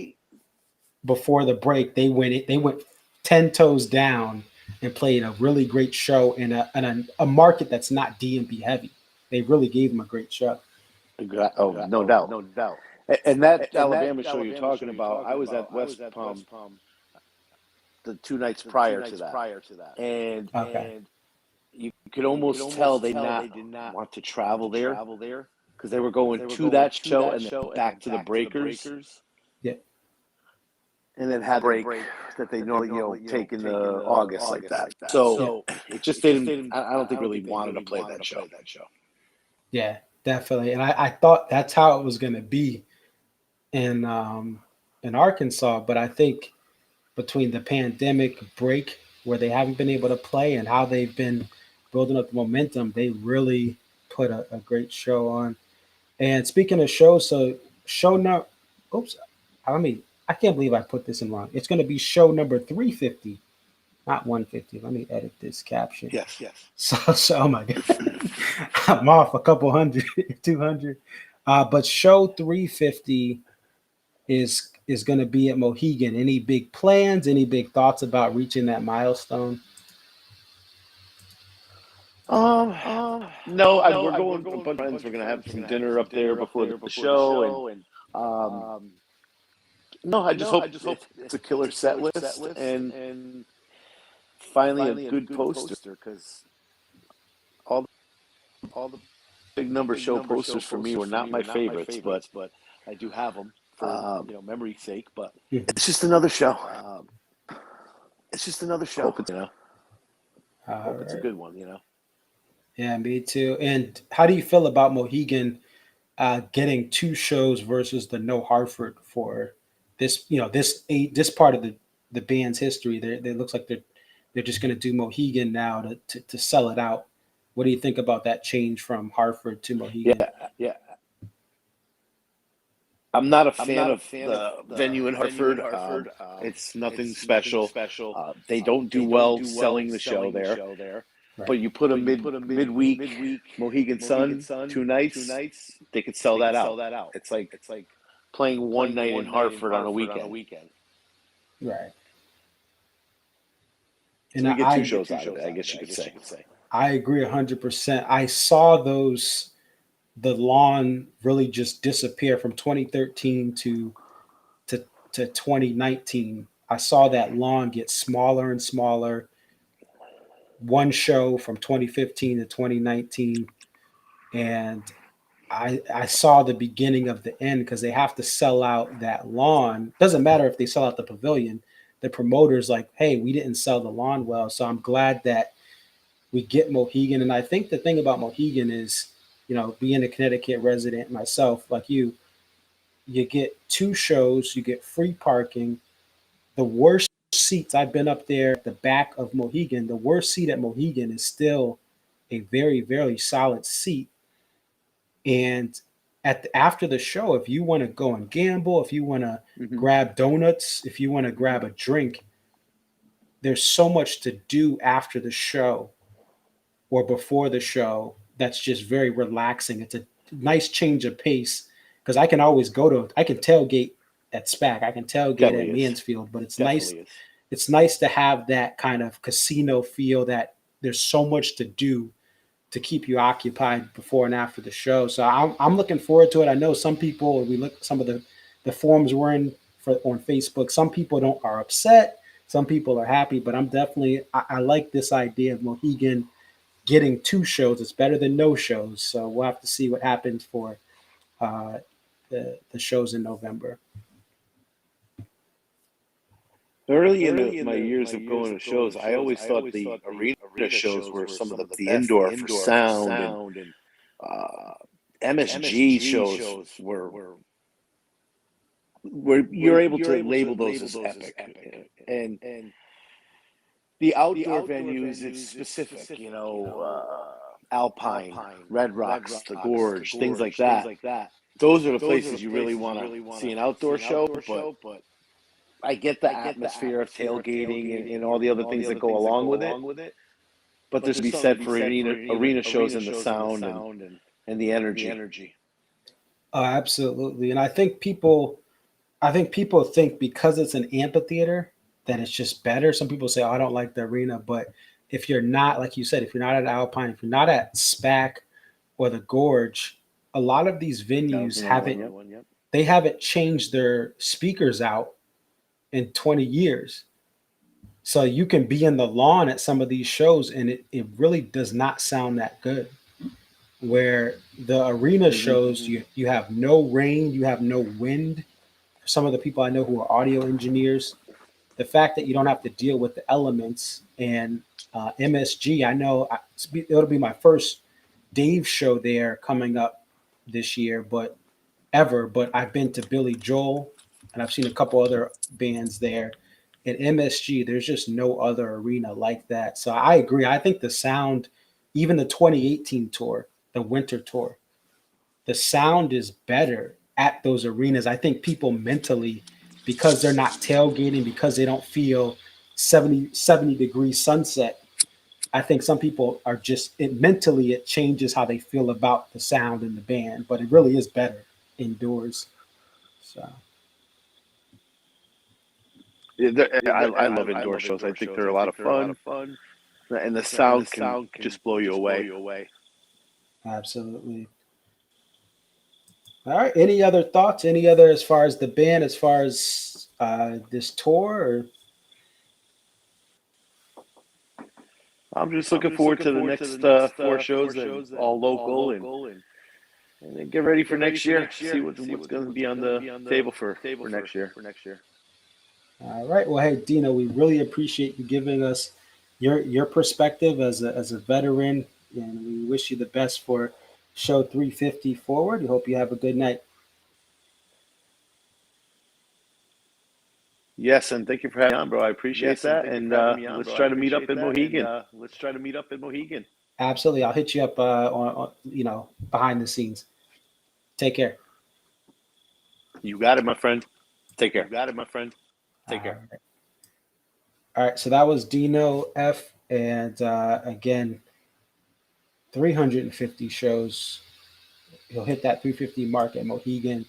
before the break, they went 10 toes down and played a really great show in a market that's not DMB heavy. They really gave them a great show. Oh, no doubt. And that Alabama show you're talking about, I was at West Palm the 2 nights prior to that. And you could almost tell they did not want to travel there, because they were going to that show and then back to the Breakers. Yeah. And then had a break that they normally take in the August like that. So it just didn't, I don't think really wanted to play that show. Yeah, definitely. And I thought that's how it was going to be in Arkansas, but I think between the pandemic break where they haven't been able to play and how they've been building up the momentum. They really put a great show on. And speaking of shows, so show no, oops, I can't believe I put this in wrong. It's going to be show number 350, not 150. Let me edit this caption. Yes. So oh my God, I'm off a couple hundred, 200. But show 350 is going to be at Mohegan. Any big plans? Any big thoughts about reaching that milestone? No, we're going with a bunch of friends. We're gonna have some dinner up there before the show, and no, I just hope it's a killer set list and finally a good poster, because all the big number show posters for me were not my favorites, but I do have them for memory's sake. But it's just another show. It's just another show. Hope it's a good one. Yeah, me too. And how do you feel about Mohegan getting two shows versus the No Hartford for this? This part of the band's history. They looks like they're just going to do Mohegan now to sell it out. What do you think about that change from Hartford to Mohegan? Yeah. I'm not a fan of the venue in Hartford. It's nothing special. They don't do well selling the show there. Right. But you put a midweek Mohegan Sun, 2 nights, they could sell that out. It's like playing one night in Hartford on a weekend. Right. And we get two shows out of it, I guess you could say. I agree 100%. I saw the lawn really just disappear from 2013 to 2019. I saw that lawn get smaller and smaller. One show from 2015 to 2019, and I saw the beginning of the end, because they have to sell out that lawn. Doesn't matter if they sell out the pavilion. The promoter's like, hey, we didn't sell the lawn well. So I'm glad that we get Mohegan. And I think the thing about Mohegan is, being a Connecticut resident myself, like you get two shows, you get free parking. The worst seats, I've been up there at the back of Mohegan. The worst seat at Mohegan is still a very, very solid seat. And after the show, if you want to go and gamble, if you want to grab donuts, if you want to grab a drink, there's so much to do after the show or before the show that's just very relaxing. It's a nice change of pace, because I can always I can tailgate at SPAC, I can tailgate at Mansfield, but it's nice. It's nice to have that kind of casino feel, that there's so much to do to keep you occupied before and after the show. So I'm looking forward to it. I know some people, we look some of the forums we're in on Facebook, some people are upset, some people are happy, but I'm definitely, I like this idea of Mohegan getting two shows. It's better than no shows. So we'll have to see what happens for the shows in November. Early in my years of going to shows, I always thought the arena shows were some of the indoor for sound, and MSG shows were you're able to label those as epic. And the outdoor venues, it's specific, Alpine, Red Rocks, the Gorge, things like that. Those are the places you really want to see an outdoor show, but I get the atmosphere of tailgating and all the other things that go along with it. But there's to be said for arena shows and the sound and the energy. Absolutely. And I think people think because it's an amphitheater that it's just better. Some people say, oh, I don't like the arena. But if you're not, like you said, if you're not at Alpine, if you're not at SPAC or the Gorge, a lot of these venues haven't changed their speakers out in 20 years. So you can be in the lawn at some of these shows and it really does not sound that good. Where the arena shows, you have no rain, you have no wind. For some of the people I know who are audio engineers, the fact that you don't have to deal with the elements, and MSG, I know it'll be my first Dave show there coming up this year, but I've been to Billy Joel, and I've seen a couple other bands there. at MSG, there's just no other arena like that. So I agree. I think the sound, even the 2018 tour, the winter tour, the sound is better at those arenas. I think people mentally, because they're not tailgating, because they don't feel 70 degree sunset, I think some people are just mentally it changes how they feel about the sound in the band, but it really is better indoors. So I love indoor shows. I think they're a lot of fun, and the sound can just blow you away. absolutely. All right. Any other thoughts? Any other as far as the band, as far as this tour? Or I'm just looking forward to the next 4 shows that all local, and then get ready for next year. See what's going to be on the table for next year. all right. Well, hey, Dino, we really appreciate you giving us your perspective as a veteran, and we wish you the best for show 350 forward. We hope you have a good night. Yes, and thank you for having me on, bro. I appreciate that, and let's try to meet up in Mohegan. Absolutely. I'll hit you up on behind the scenes. Take care. You got it, my friend. Take care. All right. All right. So that was Dino F. And again, 350 shows. He'll hit that 350 mark at Mohegan.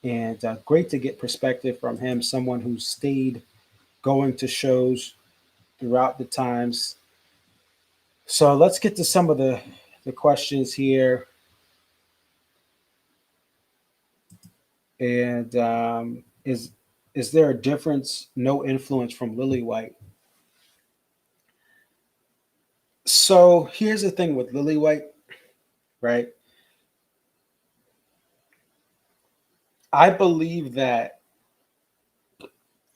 And great to get perspective from him, someone who stayed going to shows throughout the times. So let's get to some of the questions here. And is there a difference? No influence from Lily White. So here's the thing with Lily White, right? I believe that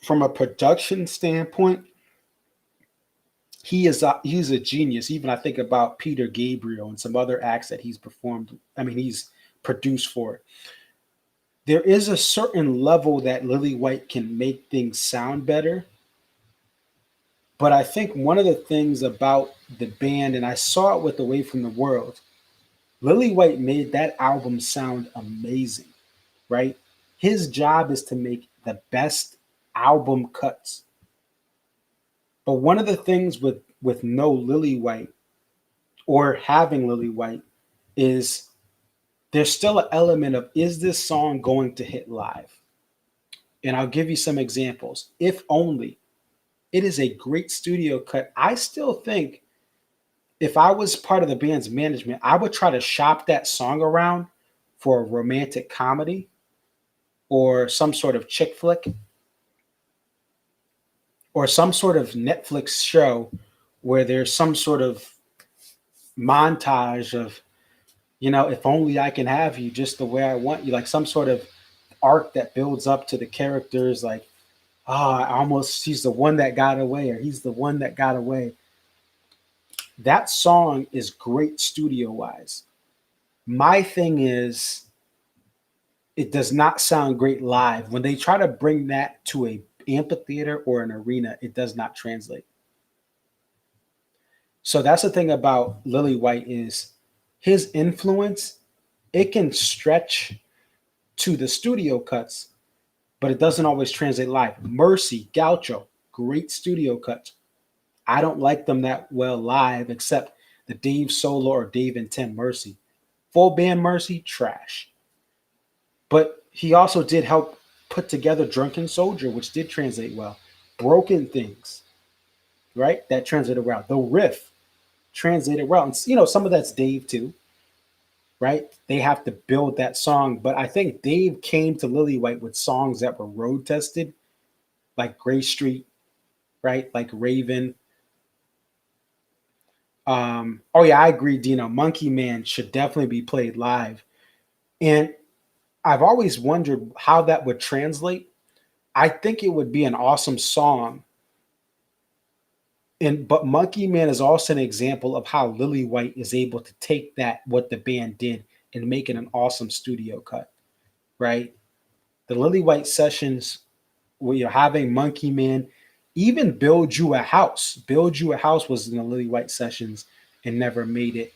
from a production standpoint, he's a genius. Even I think about Peter Gabriel and some other acts that he's performed. I mean, he's produced for. There is a certain level that Lily White can make things sound better. But I think one of the things about the band, and I saw it with Away from the World, Lily White made that album sound amazing, right? His job is to make the best album cuts. But one of the things with no Lily White or having Lily White is there's still an element of, is this song going to hit live? And I'll give you some examples. If Only, it is a great studio cut. I still think if I was part of the band's management, I would try to shop that song around for a romantic comedy or some sort of chick flick or some sort of Netflix show where there's some sort of montage of, if only I can have you just the way I want you, like some sort of arc that builds up to the characters, like, he's the one that got away, or he's the one that got away. That song is great studio wise. My thing is, it does not sound great live. When they try to bring that to a amphitheater or an arena, it does not translate. So that's the thing about Lily White is his influence, it can stretch to the studio cuts, but it doesn't always translate live. Mercy, Gaucho, great studio cuts. I don't like them that well live, except the Dave solo or Dave and Tim Mercy. Full band Mercy, trash. But he also did help put together Drunken Soldier, which did translate well. Broken Things, right? That translated well. The Riff translated well. And, some of that's Dave too, right? They have to build that song. But I think Dave came to Lily White with songs that were road tested, like Gray Street, right? Like Raven. I agree, Dino. Monkey Man should definitely be played live. And I've always wondered how that would translate. I think it would be an awesome song. But Monkey Man is also an example of how Lily White is able to take what the band did, and make it an awesome studio cut, right? The Lily White sessions where you're having Monkey Man, even Build You a House. Build You a House was in the Lily White sessions and never made it.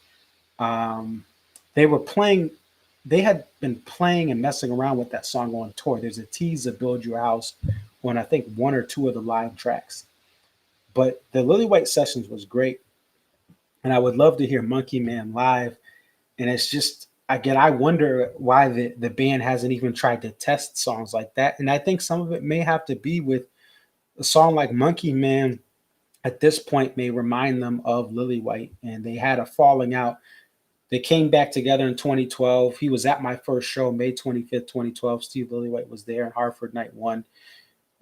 They were playing, they had been playing and messing around with that song on tour. There's a tease of Build You a House on, I think, one or two of the live tracks. But the Lily White sessions was great. And I would love to hear Monkey Man live. And it's just, again, I wonder why the band hasn't even tried to test songs like that. And I think some of it may have to be with a song like Monkey Man at this point may remind them of Lily White. And they had a falling out. They came back together in 2012. He was at my first show, May 25th, 2012. Steve Lillywhite was there in Hartford Night 1,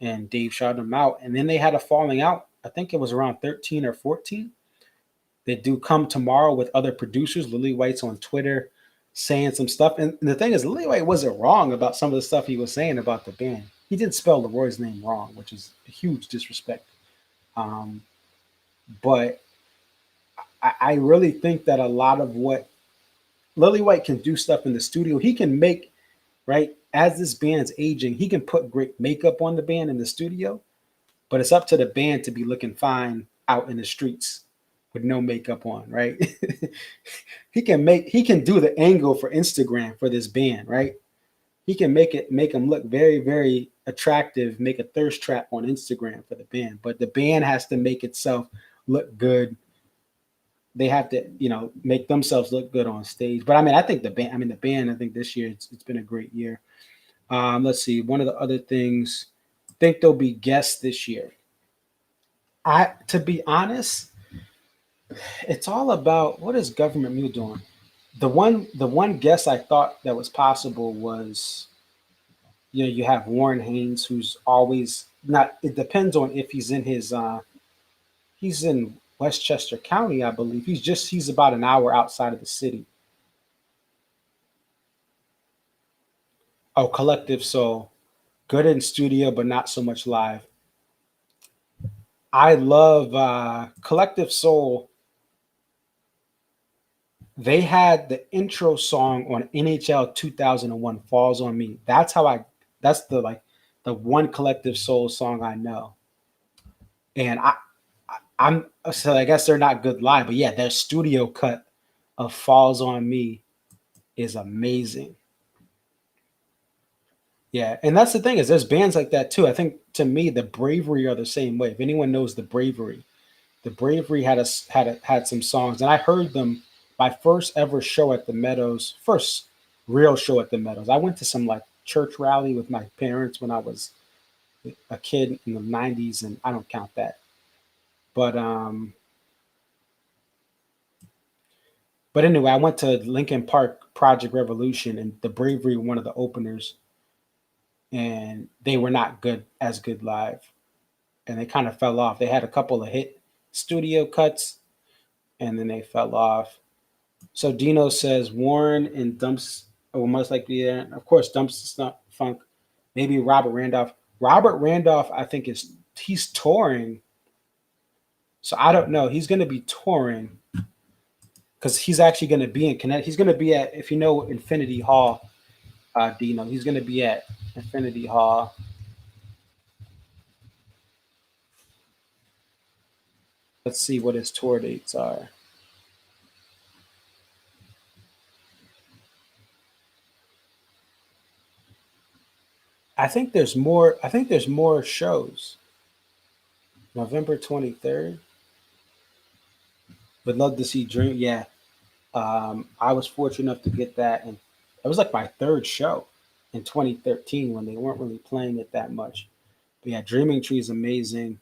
and Dave shouted him out. And then they had a falling out. I think it was around 13 or 14. They do Come Tomorrow with other producers. Lillywhite's on Twitter saying some stuff. And the thing is, Lillywhite wasn't wrong about some of the stuff he was saying about the band. He didn't spell Leroy's name wrong, which is a huge disrespect. But I really think that a lot of what Lillywhite can do stuff in the studio. He can make, right, as this band's aging, he can put great makeup on the band in the studio, but it's up to the band to be looking fine out in the streets with no makeup on, right? he can do the angle for Instagram for this band, right? He can make them look very, very attractive, make a thirst trap on Instagram for the band, but the band has to make itself look good. They have to, make themselves look good on stage. But I think the band, I think this year it's been a great year. Let's see. One of the other things, I think there'll be guests this year. To be honest, it's all about what is Government Mule doing. The one guest I thought that was possible was, you have Warren Haynes, who's always not. It depends on if he's in his. He's in Westchester County, I believe. He's about an hour outside of the city. Oh, Collective Soul. Good in studio, but not so much live. I love Collective Soul. They had the intro song on NHL 2001, Falls on Me. That's the one Collective Soul song I know. And I guess they're not good live, but yeah, their studio cut of Falls on Me is amazing. Yeah, and that's the thing is there's bands like that too. I think to me the Bravery are the same way. If anyone knows the Bravery had some songs, and I heard them my first ever show at the Meadows, first real show at the Meadows. I went to some church rally with my parents when I was a kid in the 90s, and I don't count that. But anyway, I went to Lincoln Park Project Revolution, and the Bravery were one of the openers, and they were not good live, and they kind of fell off. They had a couple of hit studio cuts, and then they fell off. So Dino says Warren and Dumps will most likely be there. Of course, Dumps Funk, maybe Robert Randolph. Robert Randolph, I think he's touring. So I don't know. He's going to be touring because he's actually going to be in Connecticut. He's going to be at, if you know, Infinity Hall, Dino. He's going to be at Infinity Hall. Let's see what his tour dates are. I think there's more shows. November 23rd. Would love to see Dream. Yeah. I was fortunate enough to get that, and it was my third show in 2013 when they weren't really playing it that much. But yeah, Dreaming Tree is amazing.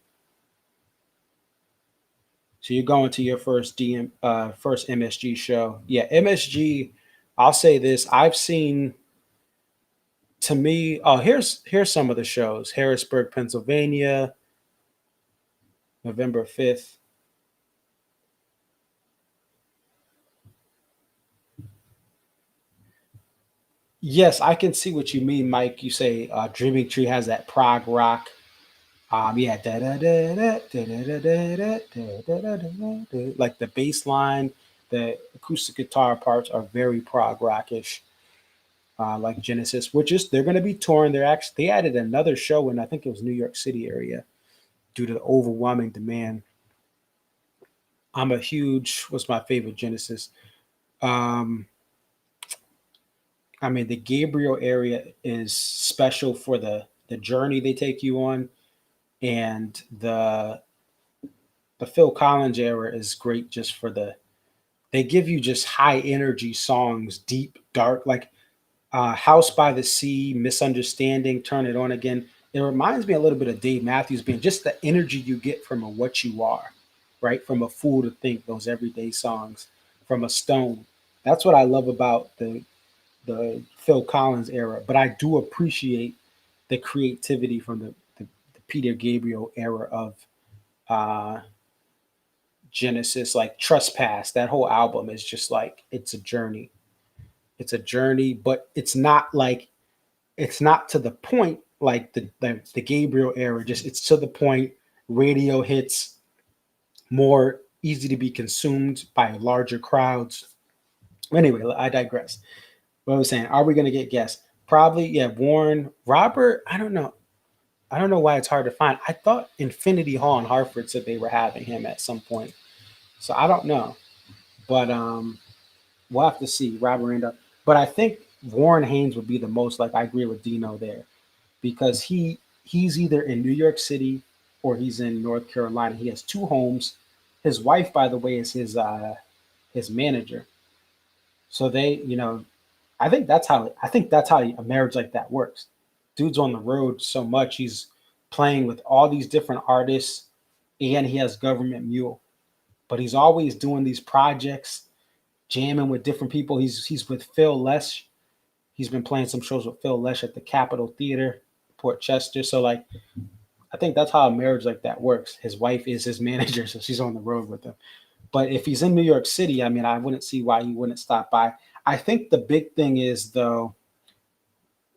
So you're going to your first first MSG show. Yeah, MSG, I'll say this. I've seen, to me, here's some of the shows. Harrisburg, Pennsylvania, November 5th. Yes, I can see what you mean, Mike. You say Dreaming Tree has that prog rock. Yeah, like the bass line, the acoustic guitar parts are very prog rockish, like Genesis, they're going to be touring. They added another show in, I think it was New York City area. due to the overwhelming demand. I'm a huge, what's my favorite Genesis? Um, I mean, the Gabriel area is special for the journey they take you on, and the Phil Collins era is great just for they give you just high energy songs, deep, dark, like House by the Sea, Misunderstanding, Turn It On Again. It reminds me a little bit of Dave Matthews Band, just the energy you get from a What You Are, right? From a Fool to Think, those everyday songs, from a Stone. That's what I love about the Phil Collins era. But I do appreciate the creativity from the Peter Gabriel era of uh, Genesis, like Trespass. That whole album is just like it's a journey. It's a journey, but it's not to the point like the Gabriel era. Just it's to the point. Radio hits, more easy to be consumed by larger crowds. Anyway, I digress. What I was saying, are we going to get guests? Probably, yeah. Warren, Robert, I don't know. I don't know why it's hard to find. I thought Infinity Hall in Hartford said they were having him at some point. So I don't know. But we'll have to see. Robert Randolph. But I think Warren Haynes would be the most like I agree with Dino there because he's either in New York City or he's in North Carolina. He has two homes. His wife, by the way, is his manager. So they, I think that's how a marriage like that works. Dude's on the road so much. He's playing with all these different artists and he has government mule. But he's always doing these projects, jamming with different people. He's with Phil Lesh. He's been playing some shows with Phil Lesh at the Capitol Theater, Port Chester. So like I think that's how a marriage like that works. His wife is his manager, so she's on the road with him. But if he's in New York City, I mean, I wouldn't see why he wouldn't stop by. I think the big thing is though,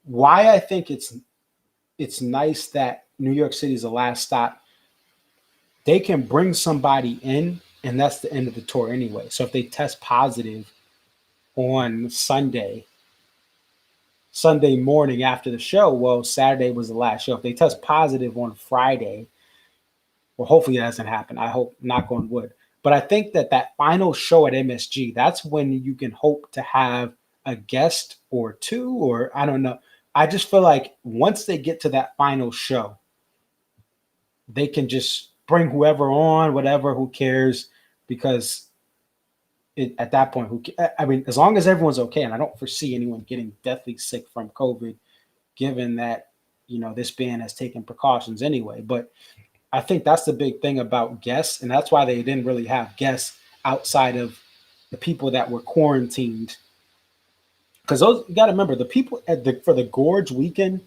why I think it's nice that New York City is the last stop. They can bring somebody in, and that's the end of the tour anyway. So if they test positive on Sunday morning after the show, well, Saturday was the last show. If they test positive on Friday, well, hopefully that doesn't happen. I hope, knock on wood. But I think that final show at MSG, that's when you can hope to have a guest or two, or I don't know. I just feel like once they get to that final show, they can just bring whoever on, whatever, who cares, because at that point, I mean, as long as everyone's okay, and I don't foresee anyone getting deathly sick from COVID, given that, this band has taken precautions anyway. But I think that's the big thing about guests, and that's why they didn't really have guests outside of the people that were quarantined. Because those, you got to remember, the people for the Gorge weekend,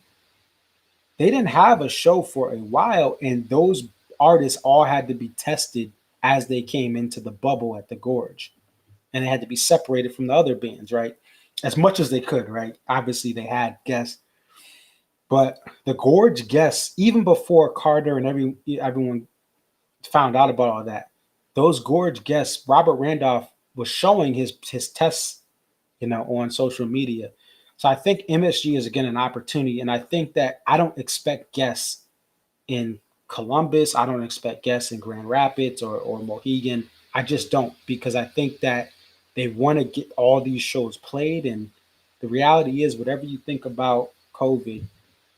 they didn't have a show for a while, and those artists all had to be tested as they came into the bubble at the Gorge, and they had to be separated from the other bands, right? As much as they could, right? Obviously, they had guests, but the Gorge guests, even before Carter and everyone found out about all that, those Gorge guests, Robert Randolph was showing his tests, on social media. So I think MSG is again an opportunity, and I think that I don't expect guests in Columbus. I don't expect guests in Grand Rapids or Mohegan. I just don't, because I think that they want to get all these shows played. And the reality is, whatever you think about COVID,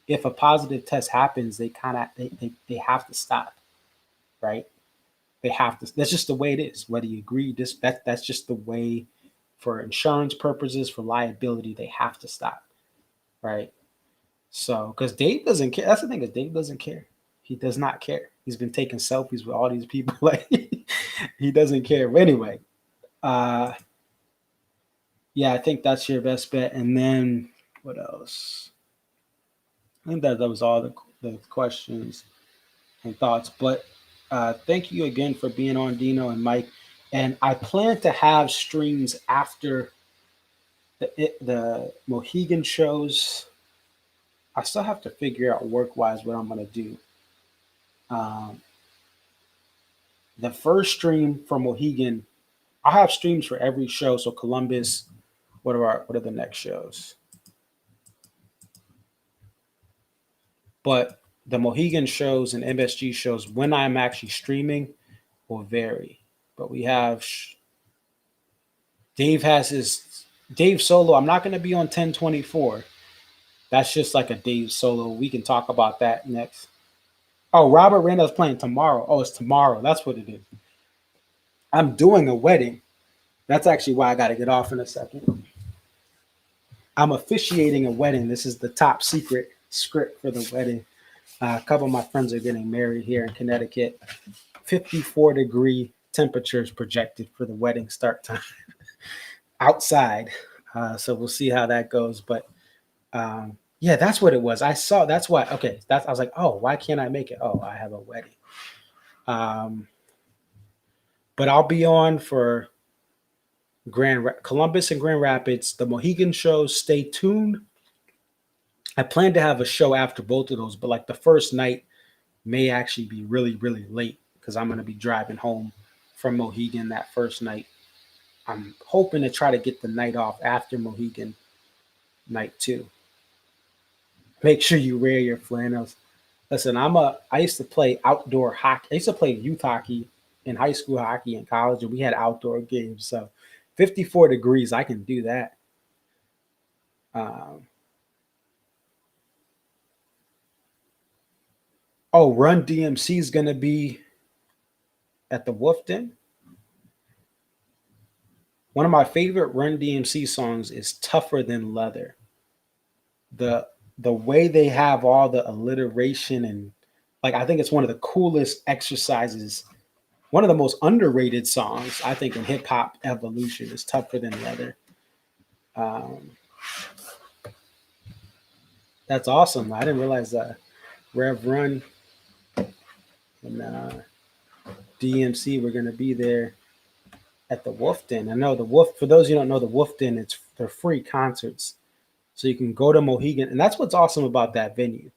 if a positive test happens, they they have to stop, right? They have to. That's just the way it is. Whether you agree, that's just the way. For insurance purposes, for liability, they have to stop, right? So, because Dave doesn't care. That's the thing, is Dave doesn't care. He does not care. He's been taking selfies with all these people. Like he doesn't care. But anyway, yeah, I think that's your best bet. And then what else? I think that was all the questions and thoughts. But thank you again for being on, Dino and Mike. And I plan to have streams after the Mohegan shows. I still have to figure out work-wise what I'm going to do. The first stream for Mohegan, I have streams for every show. So Columbus, what are the next shows? But the Mohegan shows and MSG shows when I'm actually streaming will vary. But we have Dave has his Dave solo. I'm not going to be on 1024. That's just like a Dave solo. We can talk about that next. Oh, Robert Randall's playing tomorrow. Oh, it's tomorrow. That's what it is. I'm doing a wedding. That's actually why I got to get off in a second. I'm officiating a wedding. This is the top secret script for the wedding. A couple of my friends are getting married here in Connecticut. 54-degree temperatures projected for the wedding start time outside. So we'll see how that goes. But yeah, that's what it was. I saw. That's why. Okay, that's. I was like, oh, why can't I make it? Oh, I have a wedding. But I'll be on for Columbus and Grand Rapids, the Mohegan shows. Stay tuned. I plan to have a show after both of those, but like the first night may actually be really, really late because I'm going to be driving home from Mohegan that first night. I'm hoping to try to get the night off after Mohegan night 2. Make sure you wear your flannels. Listen, I used to play outdoor hockey. I used to play youth hockey in high school, hockey in college, and we had outdoor games. So 54 degrees, I can do that. Run DMC is going to be at the Wolf Den. One of my favorite Run DMC songs is Tougher Than Leather. The way they have all the alliteration and like I think it's one of the coolest exercises, one of the most underrated songs I think in hip hop evolution is Tougher Than Leather. That's awesome. I didn't realize Rev Run and DMC were going to be there at the Wolf Den. I know the Wolf. For those who don't know the Wolf Den, they're free concerts, so you can go to Mohegan, and that's what's awesome about that venue.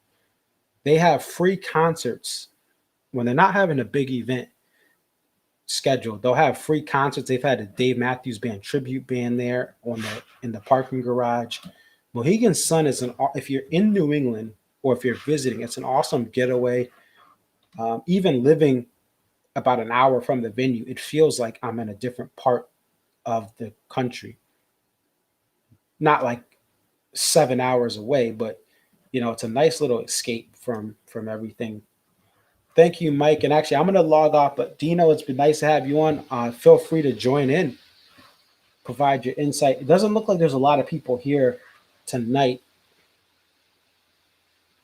They have free concerts when they're not having a big event scheduled. They'll have free concerts. They've had a Dave Mathews Band tribute band there in the parking garage. Mohegan Sun is if you're in New England or if you're visiting, it's an awesome getaway. Even living about an hour from the venue, it feels like I'm in a different part of the country. Not like 7 hours away, but it's a nice little escape from everything. Thank you, Mike. And actually, I'm going to log off, but Dino, it's been nice to have you on. Feel free to join in, provide your insight. It doesn't look like there's a lot of people here tonight.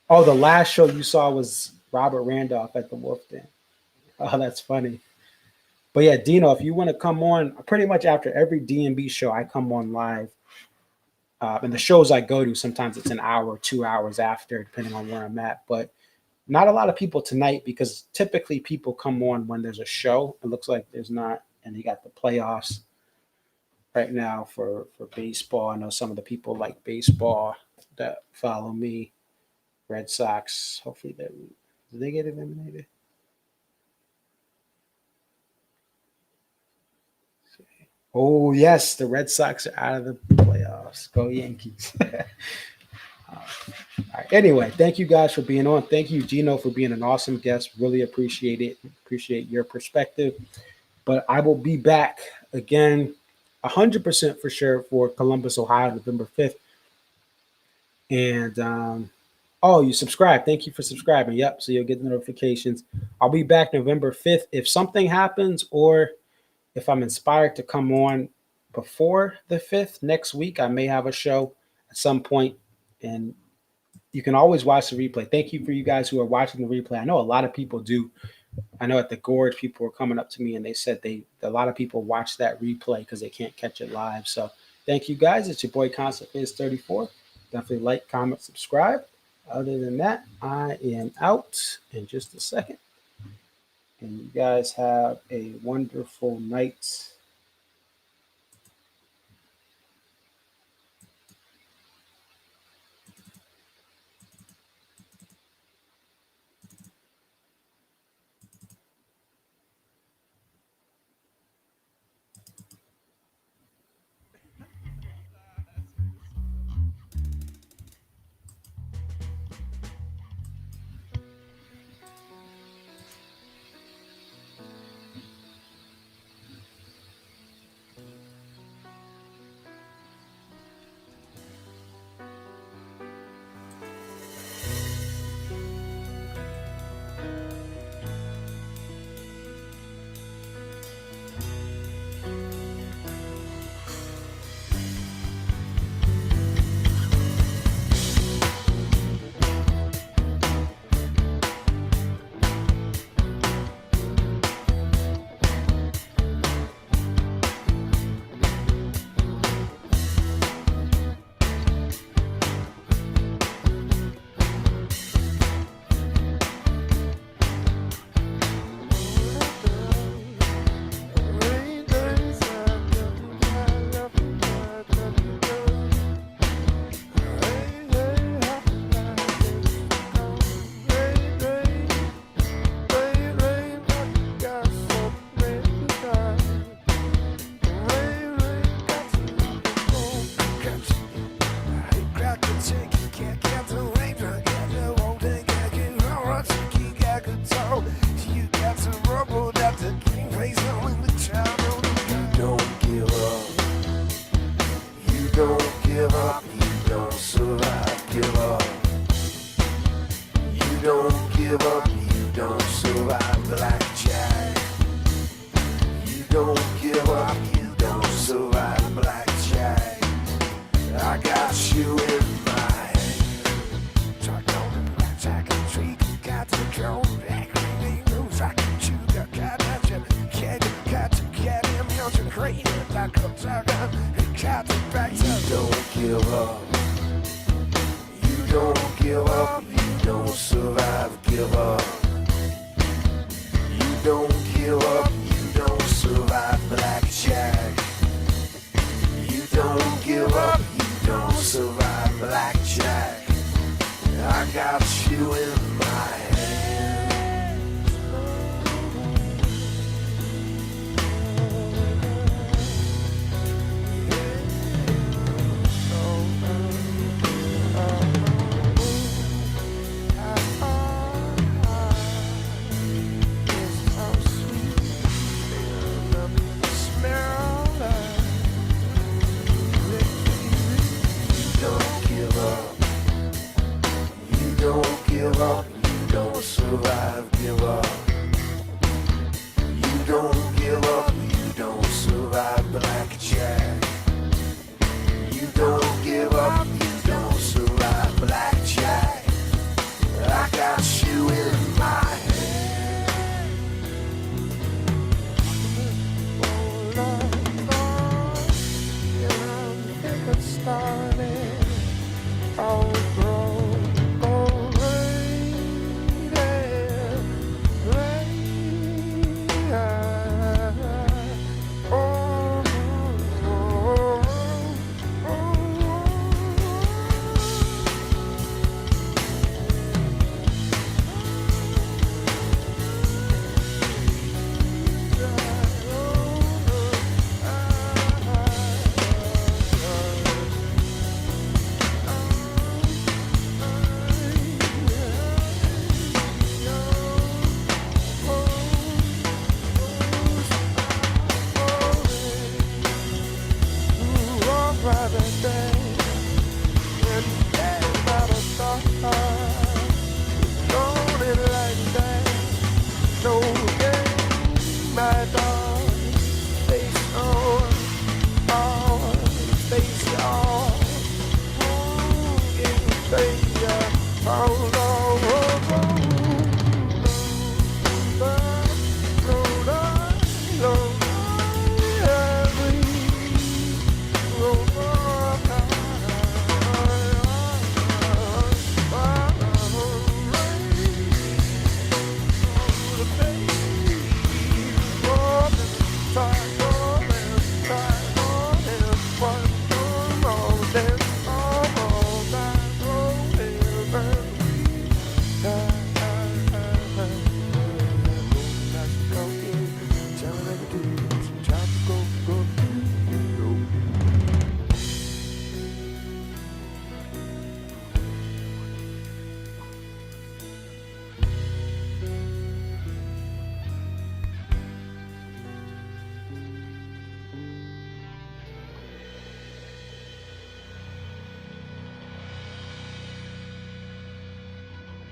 Oh, the last show you saw was Robert Randolph at the Wolf Den. Oh, that's funny. But yeah, Dino, if you want to come on, pretty much after every DMB show, I come on live. And the shows I go to, sometimes it's an hour, 2 hours after, depending on where I'm at. But not a lot of people tonight because typically people come on when there's a show. It looks like there's not. And you got the playoffs right now for baseball. I know some of the people like baseball that follow me. Red Sox, hopefully did they get eliminated? Oh, yes, the Red Sox are out of the playoffs. Go Yankees. All right. Anyway, thank you guys for being on. Thank you, Gino, for being an awesome guest. Really appreciate it. Appreciate your perspective. But I will be back again 100% for sure for Columbus, Ohio, November 5th. And, you subscribe. Thank you for subscribing. Yep, so you'll get the notifications. I'll be back November 5th. If something happens or if I'm inspired to come on before the 5th next week, I may have a show at some point, and you can always watch the replay. Thank you for you guys who are watching the replay. I know a lot of people do. I know at the Gorge, people were coming up to me and they said a lot of people watch that replay because they can't catch it live. So thank you guys. It's your boy Concept is 34. Definitely like, comment, subscribe. Other than that, I am out in just a second. And you guys have a wonderful night. don't give up, you don't survive, give up. You don't give up, you don't survive, blackjack. You don't give up, you don't survive, blackjack. I got you in my hand. Track on the blackjack and tree, got the control. Moves I can chew, got you. Got to get him, you're so crazy. Like a tiger, and got to back. You don't give up. You don't give up. You don't survive. Give up. You don't give up. You don't survive. Blackjack. You don't give up. You don't survive. Blackjack. I got you in my hands. Don't give up, you don't survive, give up. You don't give up, you don't survive, blackjack. You don't give up, you don't survive, blackjack. I got you in my hand. Oh, Lord, yeah, it started. Oh, Friday day, and